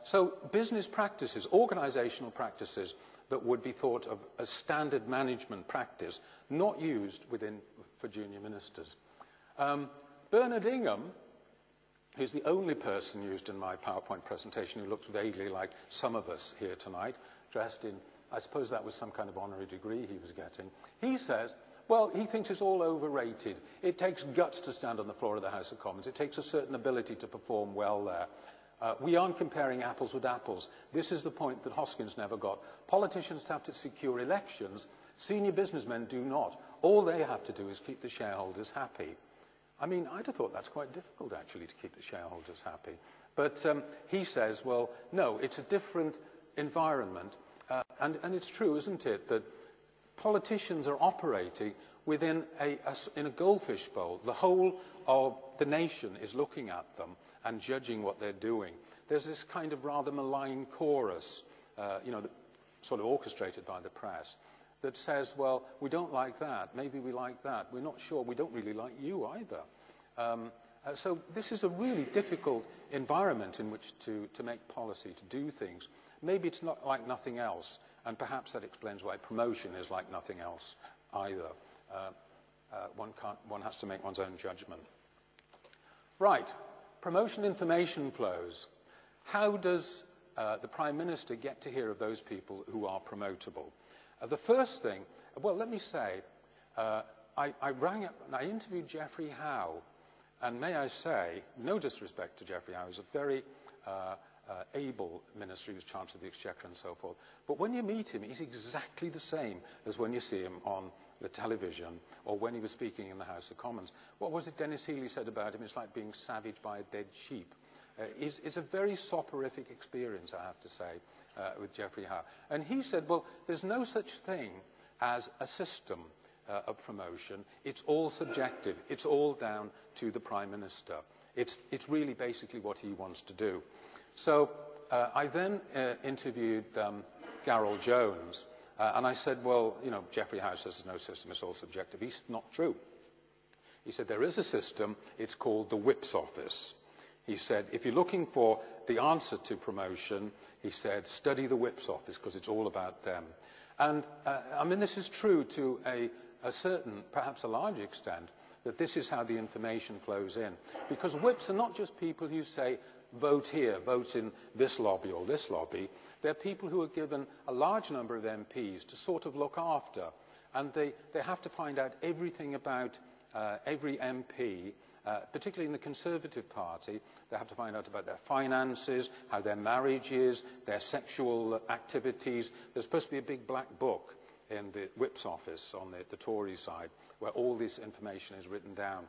So business practices, organisational practices that would be thought of as standard management practice, not used for junior ministers. Bernard Ingham, who's the only person used in my PowerPoint presentation who looks vaguely like some of us here tonight, dressed in, I suppose that was some kind of honorary degree he was getting, he says, well, he thinks it's all overrated. It takes guts to stand on the floor of the House of Commons. It takes a certain ability to perform well there. We aren't comparing apples with apples. This is the point that Hoskins never got. Politicians have to secure elections. Senior businessmen do not. All they have to do is keep the shareholders happy. I mean, I'd have thought that's quite difficult, actually, to keep the shareholders happy. But he says, well, no, it's a different environment. And it's true, isn't it, that politicians are operating within in a goldfish bowl. The whole of the nation is looking at them and judging what they're doing. There's this kind of rather malign chorus, you know, sort of orchestrated by the press, that says, well, we don't like that, maybe we like that, we're not sure, we don't really like you either. So this is a really difficult environment in which to make policy, to do things. Maybe it's not like nothing else, and perhaps that explains why promotion is like nothing else either. One has to make one's own judgment. Right, promotion information flows. How does the Prime Minister get to hear of those people who are promotable? The first thing, well, let me say, I rang up and I interviewed Geoffrey Howe, and may I say, no disrespect to Geoffrey Howe, he's a very able minister, he was Chancellor of the Exchequer and so forth, but when you meet him, he's exactly the same as when you see him on the television or when he was speaking in the House of Commons. What was it Dennis Healey said about him? It's like being savaged by a dead sheep. It's a very soporific experience, I have to say, with Geoffrey Howe. And he said, well, there's no such thing as a system of promotion. It's all subjective. It's all down to the Prime Minister. It's really basically what he wants to do. So I then interviewed Garel Jones, and I said, well, you know, Geoffrey Howe says there's no system, it's all subjective. He's not true. He said, there is a system, it's called the Whip's Office. He said, if you're looking for the answer to promotion, he said, study the Whip's Office, because it's all about them. And, I mean, this is true to a certain, perhaps a large extent, that this is how the information flows in. Because whips are not just people who say, vote here, vote in this lobby or this lobby. They're people who are given a large number of MPs to sort of look after. And they have to find out everything about every MP, particularly in the Conservative Party. They have to find out about their finances, how their marriage is, their sexual activities. There's supposed to be a big black book in the Whip's office on the Tory side, where all this information is written down.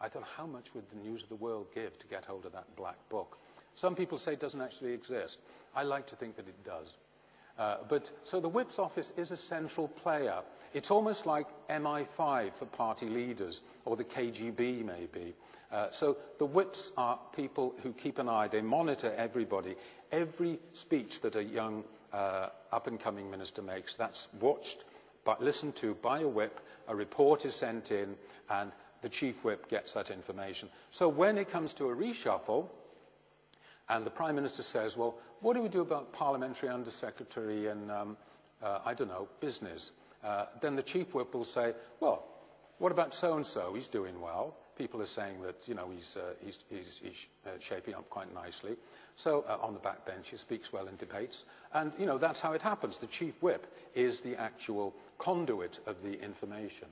I thought, how much would the News of the World give to get hold of that black book? Some people say it doesn't actually exist. I like to think that it does. So the Whip's office is a central player. It's almost like MI5 for party leaders, or the KGB maybe. So the Whips are people who keep an eye, they monitor everybody. Every speech that a young up-and-coming minister makes, that's watched, but listened to by a Whip, a report is sent in, and the Chief Whip gets that information. So when it comes to a reshuffle, and the Prime Minister says, well, what do we do about Parliamentary Undersecretary and, I don't know, business? Then the Chief Whip will say, well, what about so-and-so? He's doing well. People are saying that, you know, he's shaping up quite nicely. So on the backbench, he speaks well in debates. And, you know, that's how it happens. The Chief Whip is the actual conduit of the information.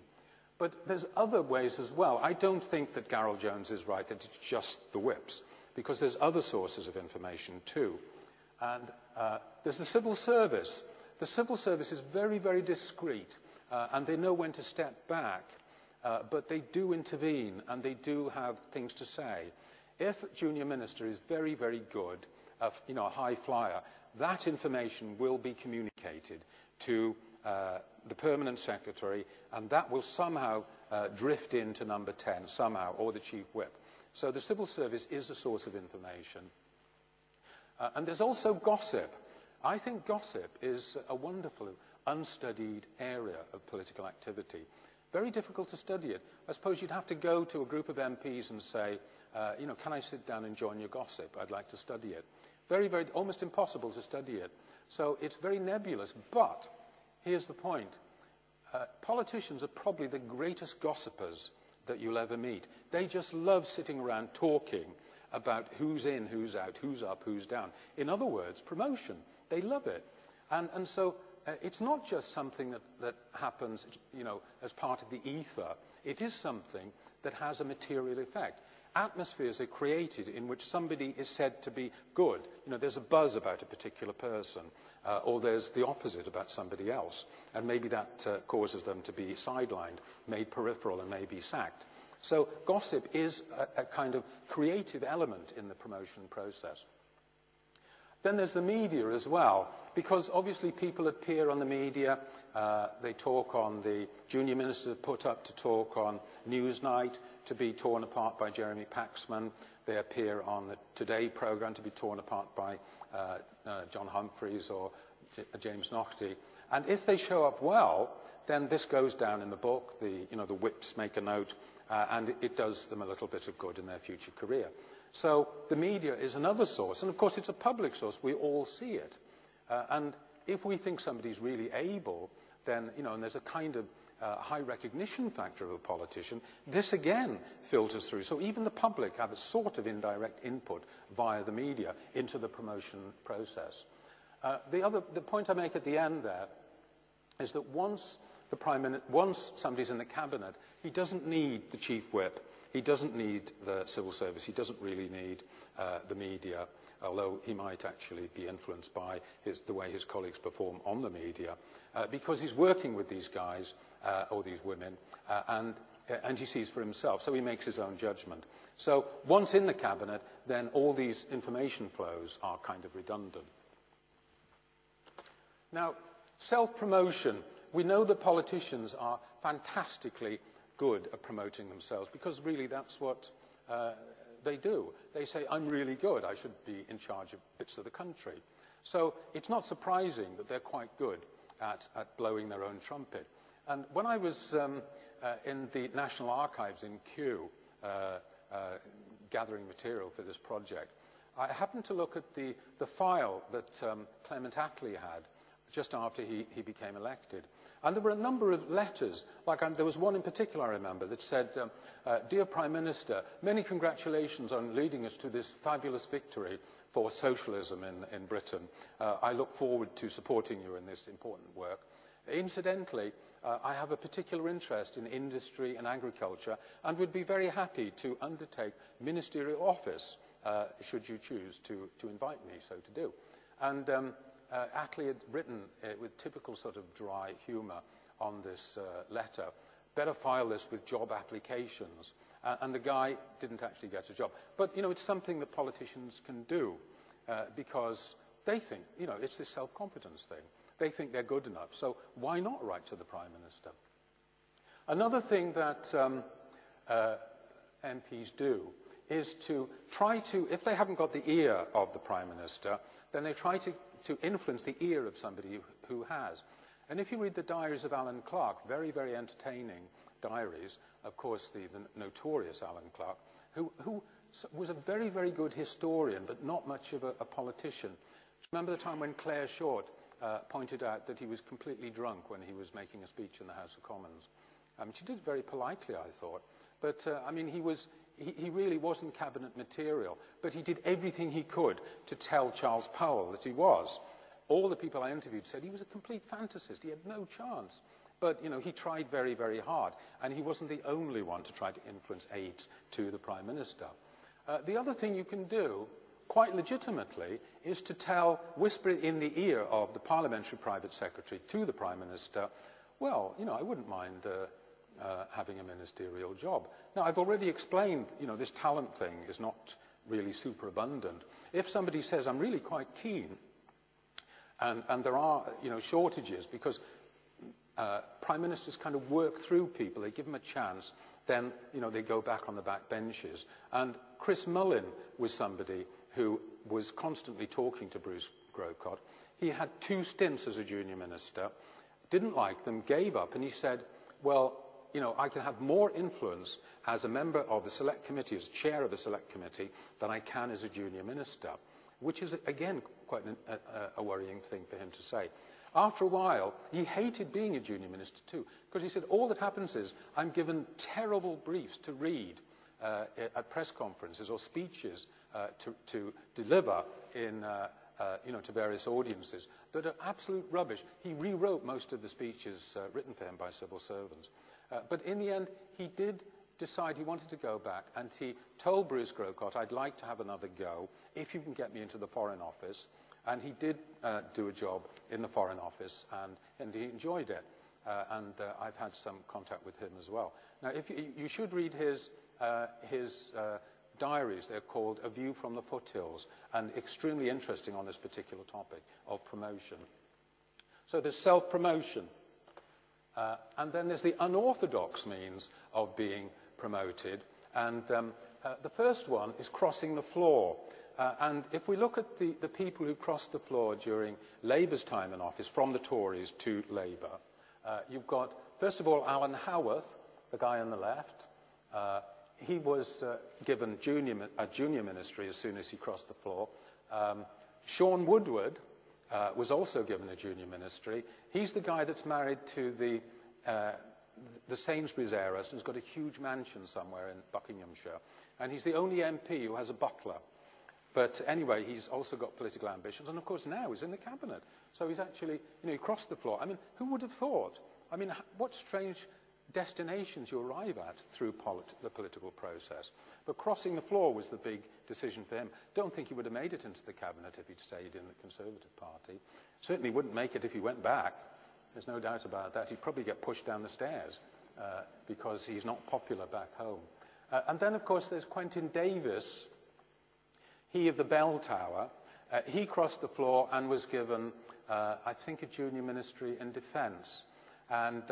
But there's other ways as well. I don't think that Garel Jones is right, that it's just the Whips, because there's other sources of information too. And there's the civil service. The civil service is very, very discreet, and they know when to step back, but they do intervene, and they do have things to say. If a junior minister is very, very good, you know, a high flyer, that information will be communicated to the permanent secretary, and that will somehow drift into number 10 somehow, or the chief whip. So the civil service is a source of information. And there's also gossip. I think gossip is a wonderful, unstudied area of political activity. Very difficult to study it. I suppose you'd have to go to a group of MPs and say, you know, can I sit down and join your gossip? I'd like to study it. Very, very, almost impossible to study it. So it's very nebulous. But here's the point. Politicians are probably the greatest gossipers that you'll ever meet. They just love sitting around talking about who's in, who's out, who's up, who's down. In other words, promotion. They love it. And so it's not just something that happens, you know, as part of the ether. It is something that has a material effect. Atmospheres are created in which somebody is said to be good. You know, there's a buzz about a particular person, or there's the opposite about somebody else, and maybe that causes them to be sidelined, made peripheral, and maybe sacked. So gossip is a kind of creative element in the promotion process. Then there's the media as well, because obviously people appear on the media, they talk on the junior minister put up to talk on Newsnight, to be torn apart by Jeremy Paxman. They appear on the Today programme to be torn apart by John Humphreys or James Naughtie. And if they show up well, then this goes down in the book. The whips make a note, and it does them a little bit of good in their future career. So the media is another source, and of course it's a public source. We all see it. And if we think somebody's really able, then, you know, and there's a kind of high recognition factor of a politician, this again filters through. So even the public have a sort of indirect input via the media into the promotion process. The point I make at the end there is that once somebody's in the cabinet, he doesn't need the chief whip, he doesn't need the civil service, he doesn't really need the media, although he might actually be influenced by the way his colleagues perform on the media, because he's working with these guys or these women, and he sees for himself, so he makes his own judgment. So once in the cabinet, then all these information flows are kind of redundant. Now, self-promotion. We know that politicians are fantastically good at promoting themselves, because really that's what they do. They say, I'm really good, I should be in charge of bits of the country. So it's not surprising that they're quite good at blowing their own trumpet. And when I was in the National Archives in Kew, gathering material for this project, I happened to look at the file that Clement Attlee had just after he became elected. And there were a number of letters, there was one in particular I remember that said, Dear Prime Minister, many congratulations on leading us to this fabulous victory for socialism in Britain. I look forward to supporting you in this important work. Incidentally, I have a particular interest in industry and agriculture and would be very happy to undertake ministerial office should you choose to invite me so to do. And Attlee had written with typical sort of dry humour on this letter, better file this with job applications. And the guy didn't actually get a job. But, you know, it's something that politicians can do because they think, you know, it's this self-confidence thing. They think they're good enough. So why not write to the Prime Minister? Another thing that MPs do is to try to, if they haven't got the ear of the Prime Minister, then they try to influence the ear of somebody who has. And if you read the diaries of Alan Clark, very, very entertaining diaries, of course the notorious Alan Clark, who was a very, very good historian, but not much of a politician. Remember the time when Claire Short pointed out that he was completely drunk when he was making a speech in the House of Commons? She did it very politely, I thought. But, I mean, he really wasn't cabinet material, but he did everything he could to tell Charles Powell that he was. All the people I interviewed said he was a complete fantasist. He had no chance. But, you know, he tried very, very hard, and he wasn't the only one to try to influence aides to the Prime Minister. The other thing you can do, quite legitimately, is to whisper in the ear of the parliamentary private secretary to the Prime Minister, well, I wouldn't mind having a ministerial job. Now, I've already explained, this talent thing is not really superabundant. If somebody says, I'm really quite keen, and there are, shortages, because prime ministers kind of work through people, they give them a chance, then, they go back on the back benches. And Chris Mullin was somebody who was constantly talking to Bruce Grocott. He had 2 stints as a junior minister, didn't like them, gave up, and he said, well, I can have more influence as a member of the Select Committee, as chair of the Select Committee, than I can as a junior minister, which is, again, quite a worrying thing for him to say. After a while, he hated being a junior minister too, because he said, all that happens is I'm given terrible briefs to read at press conferences or speeches to deliver in, to various audiences that are absolute rubbish. He rewrote most of the speeches written for him by civil servants. But in the end, he did decide he wanted to go back, and he told Bruce Grocott, I'd like to have another go if you can get me into the Foreign Office. And he did do a job in the Foreign Office, and he enjoyed it. And I've had some contact with him as well. Now, if you should read his diaries. They're called A View from the Foothills, and extremely interesting on this particular topic of promotion. So there's self-promotion. And then there's the unorthodox means of being promoted. And the first one is crossing the floor. And if we look at the people who crossed the floor during Labour's time in office, from the Tories to Labour, you've got, first of all, Alan Howarth, the guy on the left. He was given a junior ministry as soon as he crossed the floor. Sean Woodward was also given a junior ministry. He's the guy that's married to the Sainsbury's heiress, who's got a huge mansion somewhere in Buckinghamshire. And he's the only MP who has a butler. But anyway, he's also got political ambitions. And of course now he's in the cabinet. So he's actually, he crossed the floor. I mean, who would have thought? I mean, what strange destinations you arrive at through the political process. But crossing the floor was the big decision for him. Don't think he would have made it into the cabinet if he'd stayed in the Conservative Party. Certainly wouldn't make it if he went back. There's no doubt about that. He'd probably get pushed down the stairs because he's not popular back home. And then, of course, there's Quentin Davis, he of the Bell Tower. He crossed the floor and was given, I think, a junior ministry in defence. And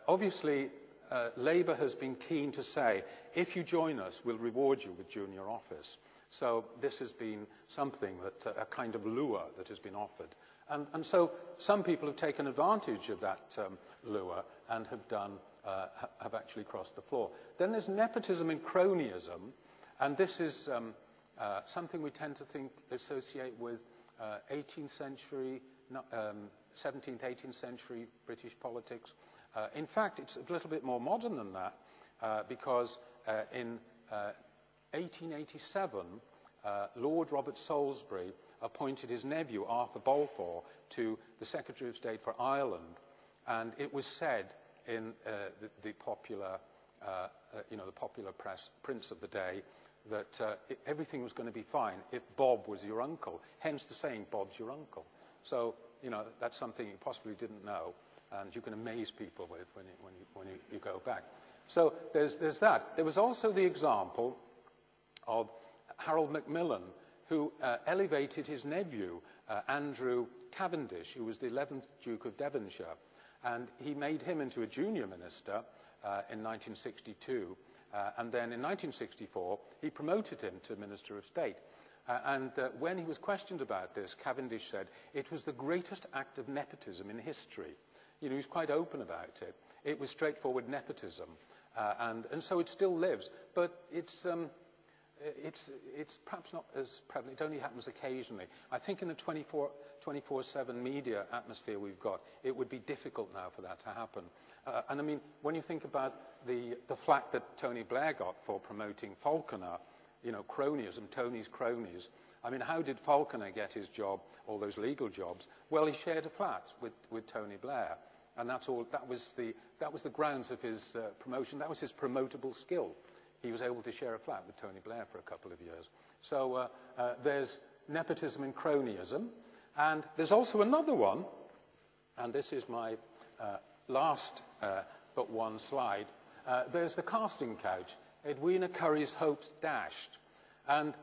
obviously, Labour has been keen to say, if you join us, we'll reward you with junior office. So this has been something that, a kind of lure that has been offered. And so some people have taken advantage of that lure and have actually crossed the floor. Then there's nepotism and cronyism, and this is something we tend to associate with 18th century, 17th, 18th century British politics. In fact, it's a little bit more modern than that, because in 1887, Lord Robert Salisbury appointed his nephew, Arthur Balfour, to the Secretary of State for Ireland. And it was said in the popular, the popular press, prints of the day, that everything was going to be fine if Bob was your uncle. Hence the saying, Bob's your uncle. So, that's something you possibly didn't know, and you can amaze people with when you go back. So there's that. There was also the example of Harold Macmillan, who elevated his nephew, Andrew Cavendish, who was the 11th Duke of Devonshire, and he made him into a junior minister in 1962, and then in 1964 he promoted him to Minister of State. And when he was questioned about this, Cavendish said, it was the greatest act of nepotism in history. He was quite open about it. It was straightforward nepotism, and so it still lives. But it's perhaps not as prevalent. It only happens occasionally. I think in the 24/7 media atmosphere we've got, it would be difficult now for that to happen. And I mean, when you think about the flack that Tony Blair got for promoting Falconer, cronyism, Tony's cronies. I mean, how did Falconer get his job, all those legal jobs? Well, he shared a flat with Tony Blair, and that's all. That was the grounds of his promotion. That was his promotable skill. He was able to share a flat with Tony Blair for a couple of years. So there's nepotism and cronyism. And there's also another one, and this is my last but one slide. There's the casting couch, Edwina Currie's hopes dashed. And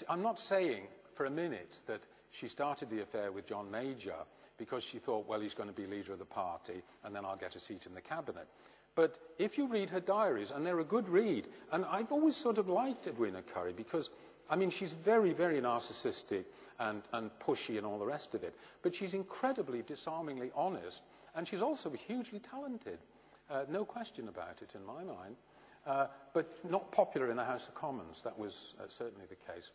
I'm not saying for a minute that she started the affair with John Major because she thought, well, he's going to be leader of the party, and then I'll get a seat in the cabinet. But if you read her diaries, and they're a good read, and I've always sort of liked Edwina Currie because, I mean, she's very, very narcissistic and pushy and all the rest of it, but she's incredibly disarmingly honest, and she's also hugely talented. No question about it in my mind, but not popular in the House of Commons. That was certainly the case.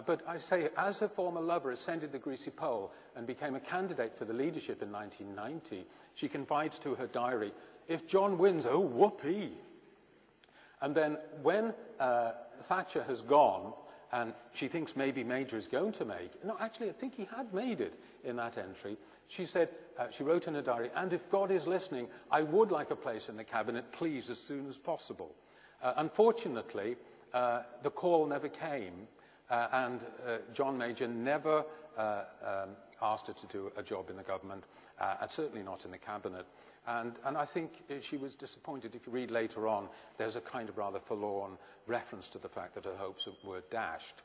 But I say, as her former lover ascended the greasy pole and became a candidate for the leadership in 1990, she confides to her diary, if John wins, oh, whoopee. And then when Thatcher has gone, and she thinks maybe Major is going to make, no, actually, I think he had made it in that entry. She said, she wrote in her diary, and if God is listening, I would like a place in the cabinet, please, as soon as possible. Unfortunately, the call never came, and John Major never asked her to do a job in the government, and certainly not in the cabinet. And I think she was disappointed. If you read later on, there's a kind of rather forlorn reference to the fact that her hopes were dashed.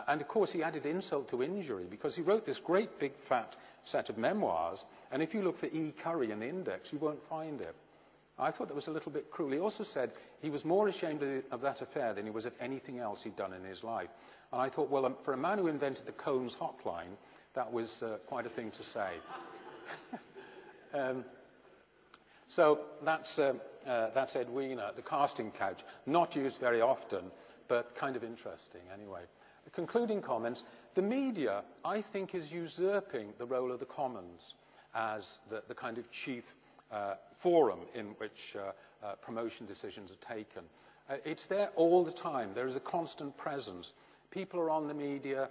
And of course, he added insult to injury because he wrote this great big fat set of memoirs, and if you look for E. Currie in the index, you won't find it. I thought that was a little bit cruel. He also said he was more ashamed of that affair than he was of anything else he'd done in his life. And I thought, well, for a man who invented the Cones hotline, that was quite a thing to say. So that's Edwina, the casting couch. Not used very often, but kind of interesting anyway. The concluding comments. The media, I think, is usurping the role of the Commons as the kind of chief forum in which promotion decisions are taken. It's there all the time. There is a constant presence. People are on the media.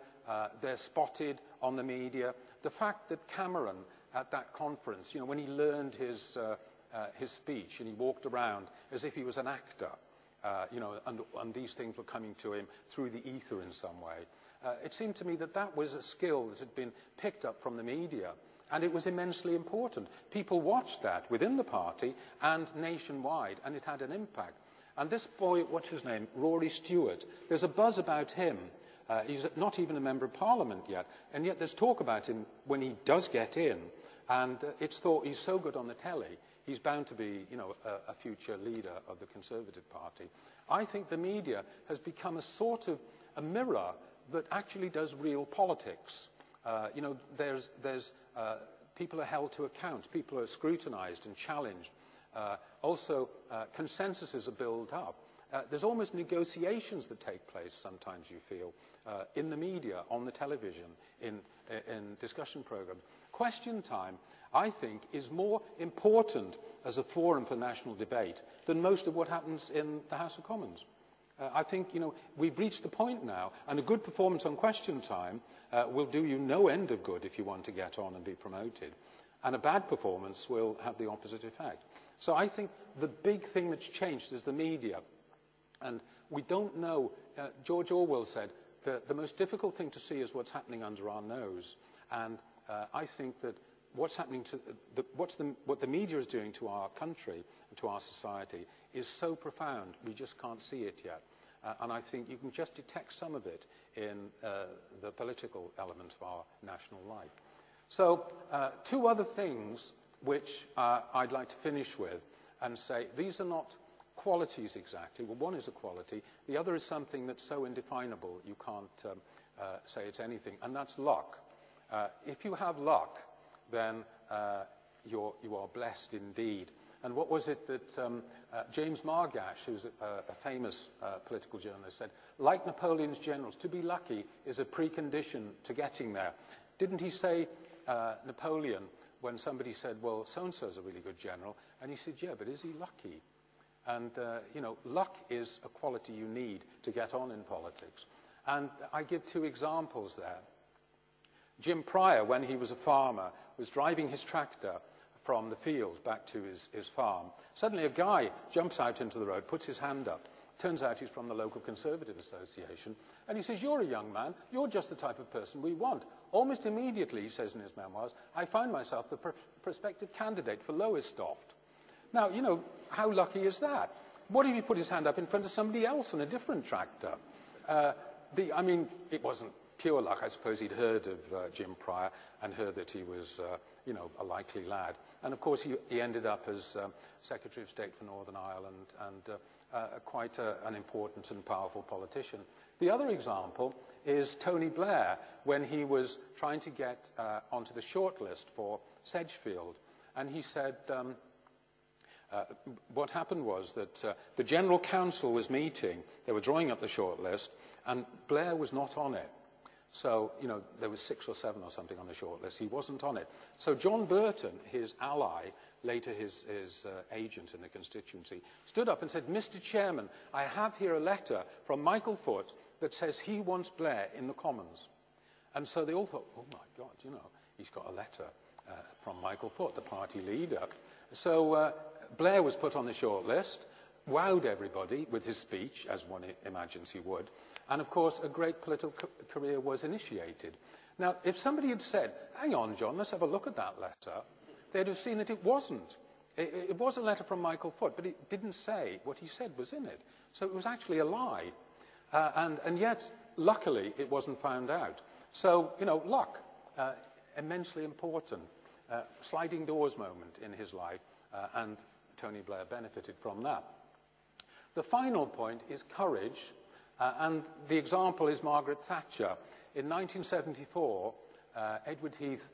They're spotted on the media. The fact that Cameron, at that conference, you know, when he learned his speech and he walked around as if he was an actor, you know, and these things were coming to him through the ether in some way. It seemed to me that that was a skill that had been picked up from the media, and it was immensely important. People watched that within the party and nationwide, and it had an impact. And this boy, what's his name, Rory Stewart, there's a buzz about him. He's not even a member of Parliament yet, and yet there's talk about him when he does get in, and it's thought he's so good on the telly, he's bound to be, you know, a future leader of the Conservative Party. I think the media has become a sort of a mirror that actually does real politics. You know, people are held to account, people are scrutinized and challenged. Also, consensuses are built up. There's almost negotiations that take place sometimes, you feel, in the media, on the television, in discussion programs. Question time, I think, is more important as a forum for national debate than most of what happens in the House of Commons. I think, you know, we've reached the point now, and a good performance on question time will do you no end of good if you want to get on and be promoted. And a bad performance will have the opposite effect. So I think the big thing that's changed is the media. And we don't know, George Orwell said, the most difficult thing to see is what's happening under our nose. And I think that what's happening to what the media is doing to our country and to our society is so profound, we just can't see it yet. And I think you can just detect some of it in the political element of our national life. So two other things which I'd like to finish with and say, these are not qualities exactly. Well, one is a quality. The other is something that's so indefinable you can't say it's anything, and that's luck. If you have luck, then you are blessed indeed. And what was it that James Margash, who's a famous political journalist, said? Like Napoleon's generals, to be lucky is a precondition to getting there. Didn't he say, Napoleon, when somebody said, well, so-and-so is a really good general, and he said, yeah, but is he lucky? And, you know, luck is a quality you need to get on in politics. And I give two examples there. Jim Pryor, when he was a farmer, was driving his tractor from the field back to his farm. Suddenly a guy jumps out into the road, puts his hand up, Turns out he's from the local Conservative Association. And he says, you're a young man. You're just the type of person we want. Almost immediately, he says in his memoirs, I found myself the prospective candidate for Lowestoft. Now, you know, how lucky is that? What if he put his hand up in front of somebody else on a different tractor? I mean, it wasn't pure luck. I suppose he'd heard of Jim Pryor and heard that he was, you know, a likely lad. And, of course, he ended up as Secretary of State for Northern Ireland and quite an important and powerful politician. The other example is Tony Blair, when he was trying to get onto the shortlist for Sedgefield. And he said, what happened was that the General Council was meeting, they were drawing up the shortlist, and Blair was not on it. So, you know, there was 6 or 7 or something on the shortlist. He wasn't on it. So John Burton, his ally, later his agent in the constituency, stood up and said, Mr. Chairman, I have here a letter from Michael Foot that says he wants Blair in the Commons. And so they all thought, oh my God, you know, he's got a letter from Michael Foot, the party leader. So Blair was put on the shortlist, wowed everybody with his speech, as one imagines he would, and of course a great political career was initiated. Now, if somebody had said, hang on, John, let's have a look at that letter, they'd have seen that it wasn't. It was a letter from Michael Foot, but it didn't say what he said was in it. So it was actually a lie. And yet, luckily, it wasn't found out. So, you know, luck, immensely important. Sliding doors moment in his life, and Tony Blair benefited from that. The final point is courage, and the example is Margaret Thatcher. In 1974, Edward Heath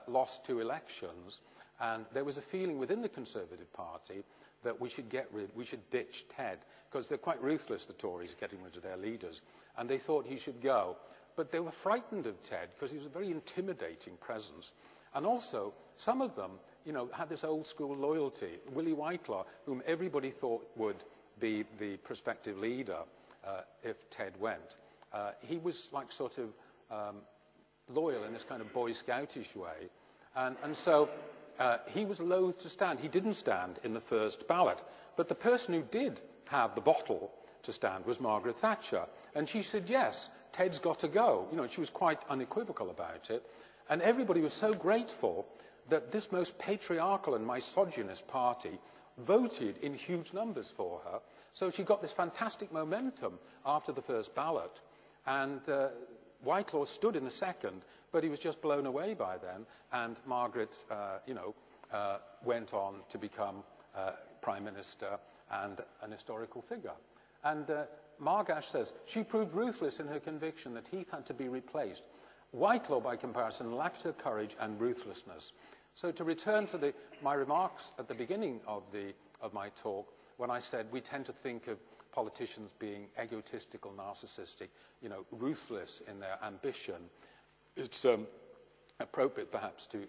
lost 2 elections, and there was a feeling within the Conservative Party that we should ditch Ted, because they're quite ruthless, the Tories, getting rid of their leaders, and they thought he should go. But they were frightened of Ted, because he was a very intimidating presence. And also, some of them, you know, had this old-school loyalty. Willie Whitelaw, whom everybody thought would be the prospective leader if Ted went, he was like sort of loyal in this kind of Boy Scoutish way. And so he was loath to stand. He didn't stand in the first ballot. But the person who did have the bottle to stand was Margaret Thatcher. And she said, yes, Ted's got to go. You know, she was quite unequivocal about it. And everybody was so grateful that this most patriarchal and misogynist party voted in huge numbers for her. So she got this fantastic momentum after the first ballot. And Whitelaw stood in the second, but he was just blown away by then. And Margaret, went on to become Prime Minister and an historical figure. And Margash says, she proved ruthless in her conviction that Heath had to be replaced. Whitelaw, by comparison, lacked her courage and ruthlessness. So to return to my remarks at the beginning of my talk, when I said we tend to think of politicians being egotistical, narcissistic, you know, ruthless in their ambition, it's appropriate perhaps to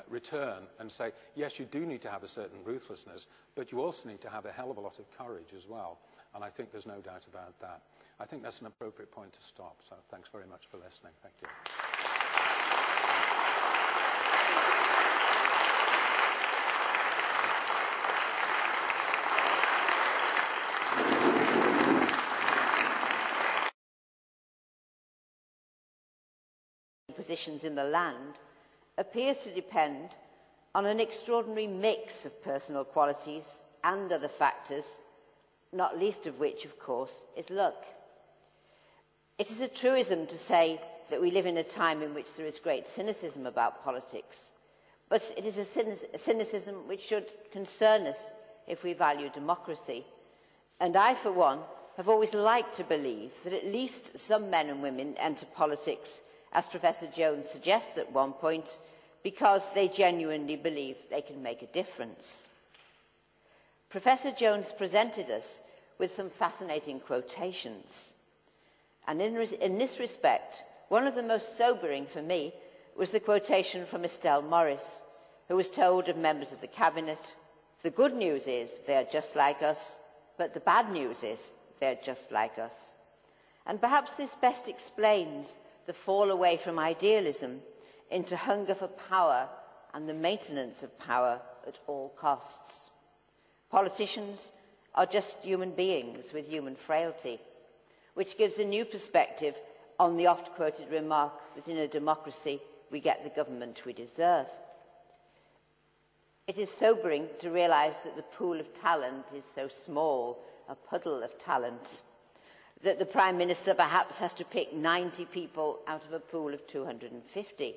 return and say, yes, you do need to have a certain ruthlessness, but you also need to have a hell of a lot of courage as well. And I think there's no doubt about that. I think that's an appropriate point to stop. So thanks very much for listening. Thank you. Positions in the land appears to depend on an extraordinary mix of personal qualities and other factors, not least of which, of course, is luck. It is a truism to say that we live in a time in which there is great cynicism about politics, but it is a cynicism which should concern us if we value democracy. And I, for one, have always liked to believe that at least some men and women enter politics, as Professor Jones suggests at one point, because they genuinely believe they can make a difference. Professor Jones presented us with some fascinating quotations. And in this respect, one of the most sobering for me was the quotation from Estelle Morris, who was told of members of the cabinet, "The good news is they are just like us, but the bad news is they're just like us." And perhaps this best explains the fall away from idealism into hunger for power and the maintenance of power at all costs. Politicians are just human beings with human frailty, which gives a new perspective on the oft-quoted remark that in a democracy we get the government we deserve. It is sobering to realise that the pool of talent is so small, a puddle of talent, that the Prime Minister perhaps has to pick 90 people out of a pool of 250.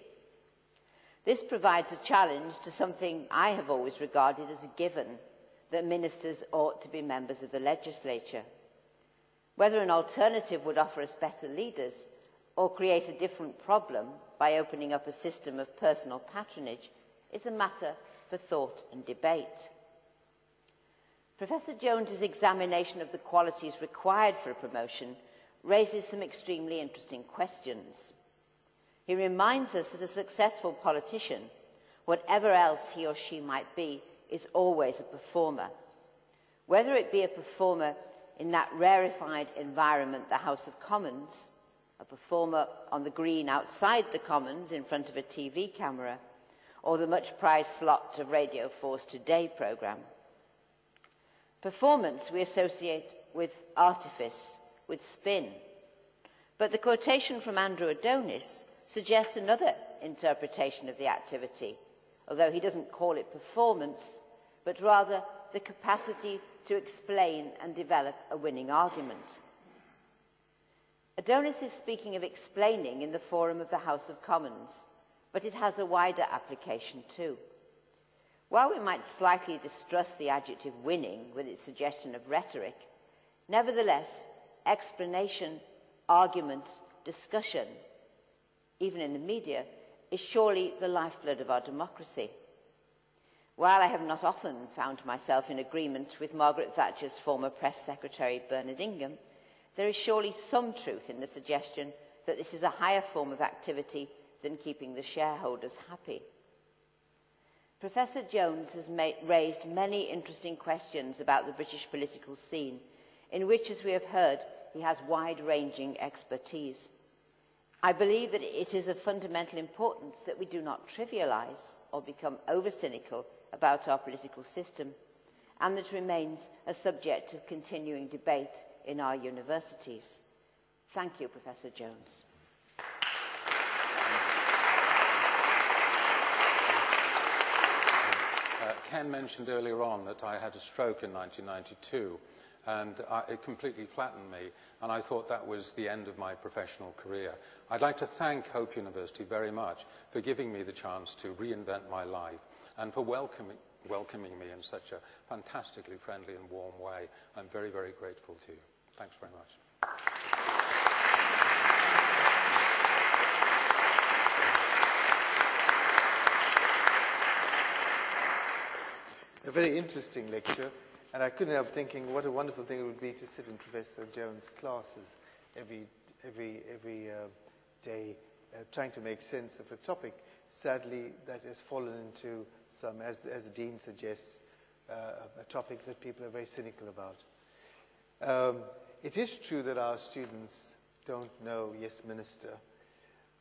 This provides a challenge to something I have always regarded as a given, that ministers ought to be members of the legislature. Whether an alternative would offer us better leaders or create a different problem by opening up a system of personal patronage is a matter for thought and debate. Professor Jones's examination of the qualities required for a promotion raises some extremely interesting questions. He reminds us that a successful politician, whatever else he or she might be, is always a performer. Whether it be a performer in that rarefied environment, the House of Commons, a performer on the green outside the Commons in front of a TV camera, or the much-prized slot of Radio 4's Today programme. Performance we associate with artifice, with spin. But the quotation from Andrew Adonis suggests another interpretation of the activity, although he doesn't call it performance, but rather the capacity to explain and develop a winning argument. Adonis is speaking of explaining in the forum of the House of Commons, but it has a wider application too. While we might slightly distrust the adjective winning with its suggestion of rhetoric, nevertheless, explanation, argument, discussion, even in the media, is surely the lifeblood of our democracy. While I have not often found myself in agreement with Margaret Thatcher's former press secretary, Bernard Ingham, there is surely some truth in the suggestion that this is a higher form of activity than keeping the shareholders happy. Professor Jones has raised many interesting questions about the British political scene, in which, as we have heard, he has wide-ranging expertise. I believe that it is of fundamental importance that we do not trivialise or become over-cynical about our political system, and that it remains a subject of continuing debate in our universities. Thank you, Professor Jones. Ken mentioned earlier on that I had a stroke in 1992, and it completely flattened me, and I thought that was the end of my professional career. I'd like to thank Hope University very much for giving me the chance to reinvent my life and for welcoming me in such a fantastically friendly and warm way. I'm very, very grateful to you. Thanks very much. A very interesting lecture, and I couldn't help thinking what a wonderful thing it would be to sit in Professor Jones' classes every day, trying to make sense of a topic, sadly, that has fallen into some, as the Dean suggests, a topic that people are very cynical about. It is true that our students don't know Yes Minister,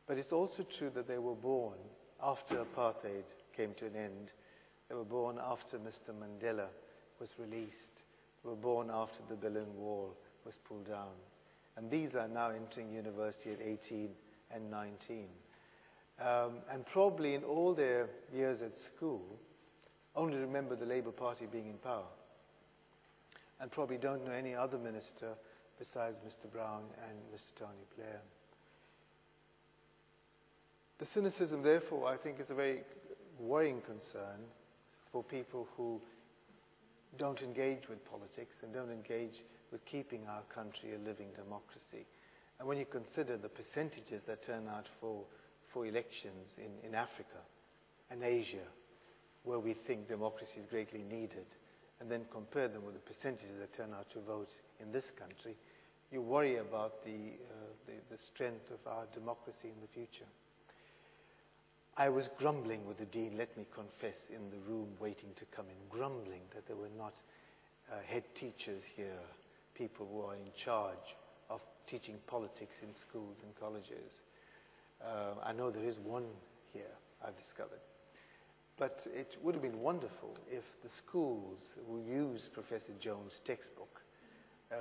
but it's also true that they were born after apartheid came to an end. They were born after Mr. Mandela was released. They were born after the Berlin Wall was pulled down. And these are now entering university at 18 and 19. And probably in all their years at school, only remember the Labour Party being in power. And probably don't know any other minister besides Mr. Brown and Mr. Tony Blair. The cynicism, therefore, I think is a very worrying concern for people who don't engage with politics and don't engage with keeping our country a living democracy. And when you consider the percentages that turn out for elections in Africa and Asia, where we think democracy is greatly needed, and then compare them with the percentages that turn out to vote in this country, you worry about the strength of our democracy in the future. I was grumbling with the Dean, let me confess, in the room waiting to come in, grumbling that there were not head teachers here, people who are in charge of teaching politics in schools and colleges. I know there is one here, I've discovered. But it would have been wonderful if the schools who use Professor Jones' textbook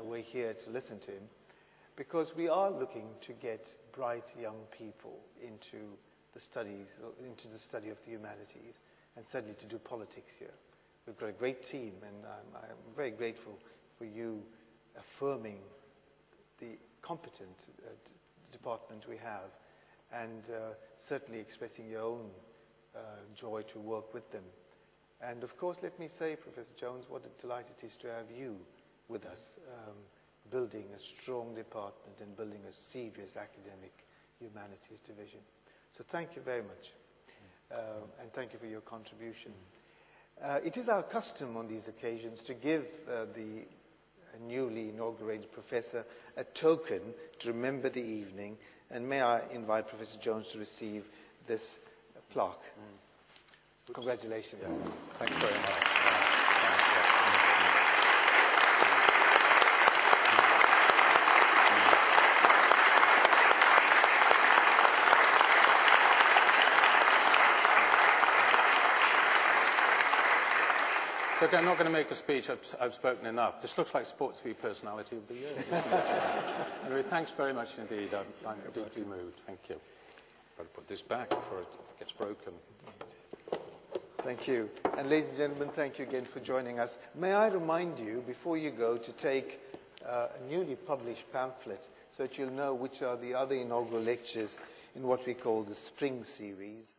were here to listen to him, because we are looking to get bright young people into the study of the humanities, and certainly to do politics here. We've got a great team, and I'm very grateful for you affirming the competent department we have, and certainly expressing your own joy to work with them. And of course, let me say, Professor Jones, what a delight it is to have you with us, building a strong department and building a serious academic humanities division. So thank you very much, and thank you for your contribution. It is our custom on these occasions to give the newly inaugurated professor a token to remember the evening, and may I invite Professor Jones to receive this plaque. Congratulations. Yeah. Thanks very much. So okay, I'm not going to make a speech. I've spoken enough. This looks like Sports V Personality of the Year, doesn't it? Anyway, thanks very much indeed. I'm deeply moved. Thank you. I've got to put this back before it gets broken. Thank you. And ladies and gentlemen, thank you again for joining us. May I remind you, before you go, to take a newly published pamphlet so that you'll know which are the other inaugural lectures in what we call the Spring Series.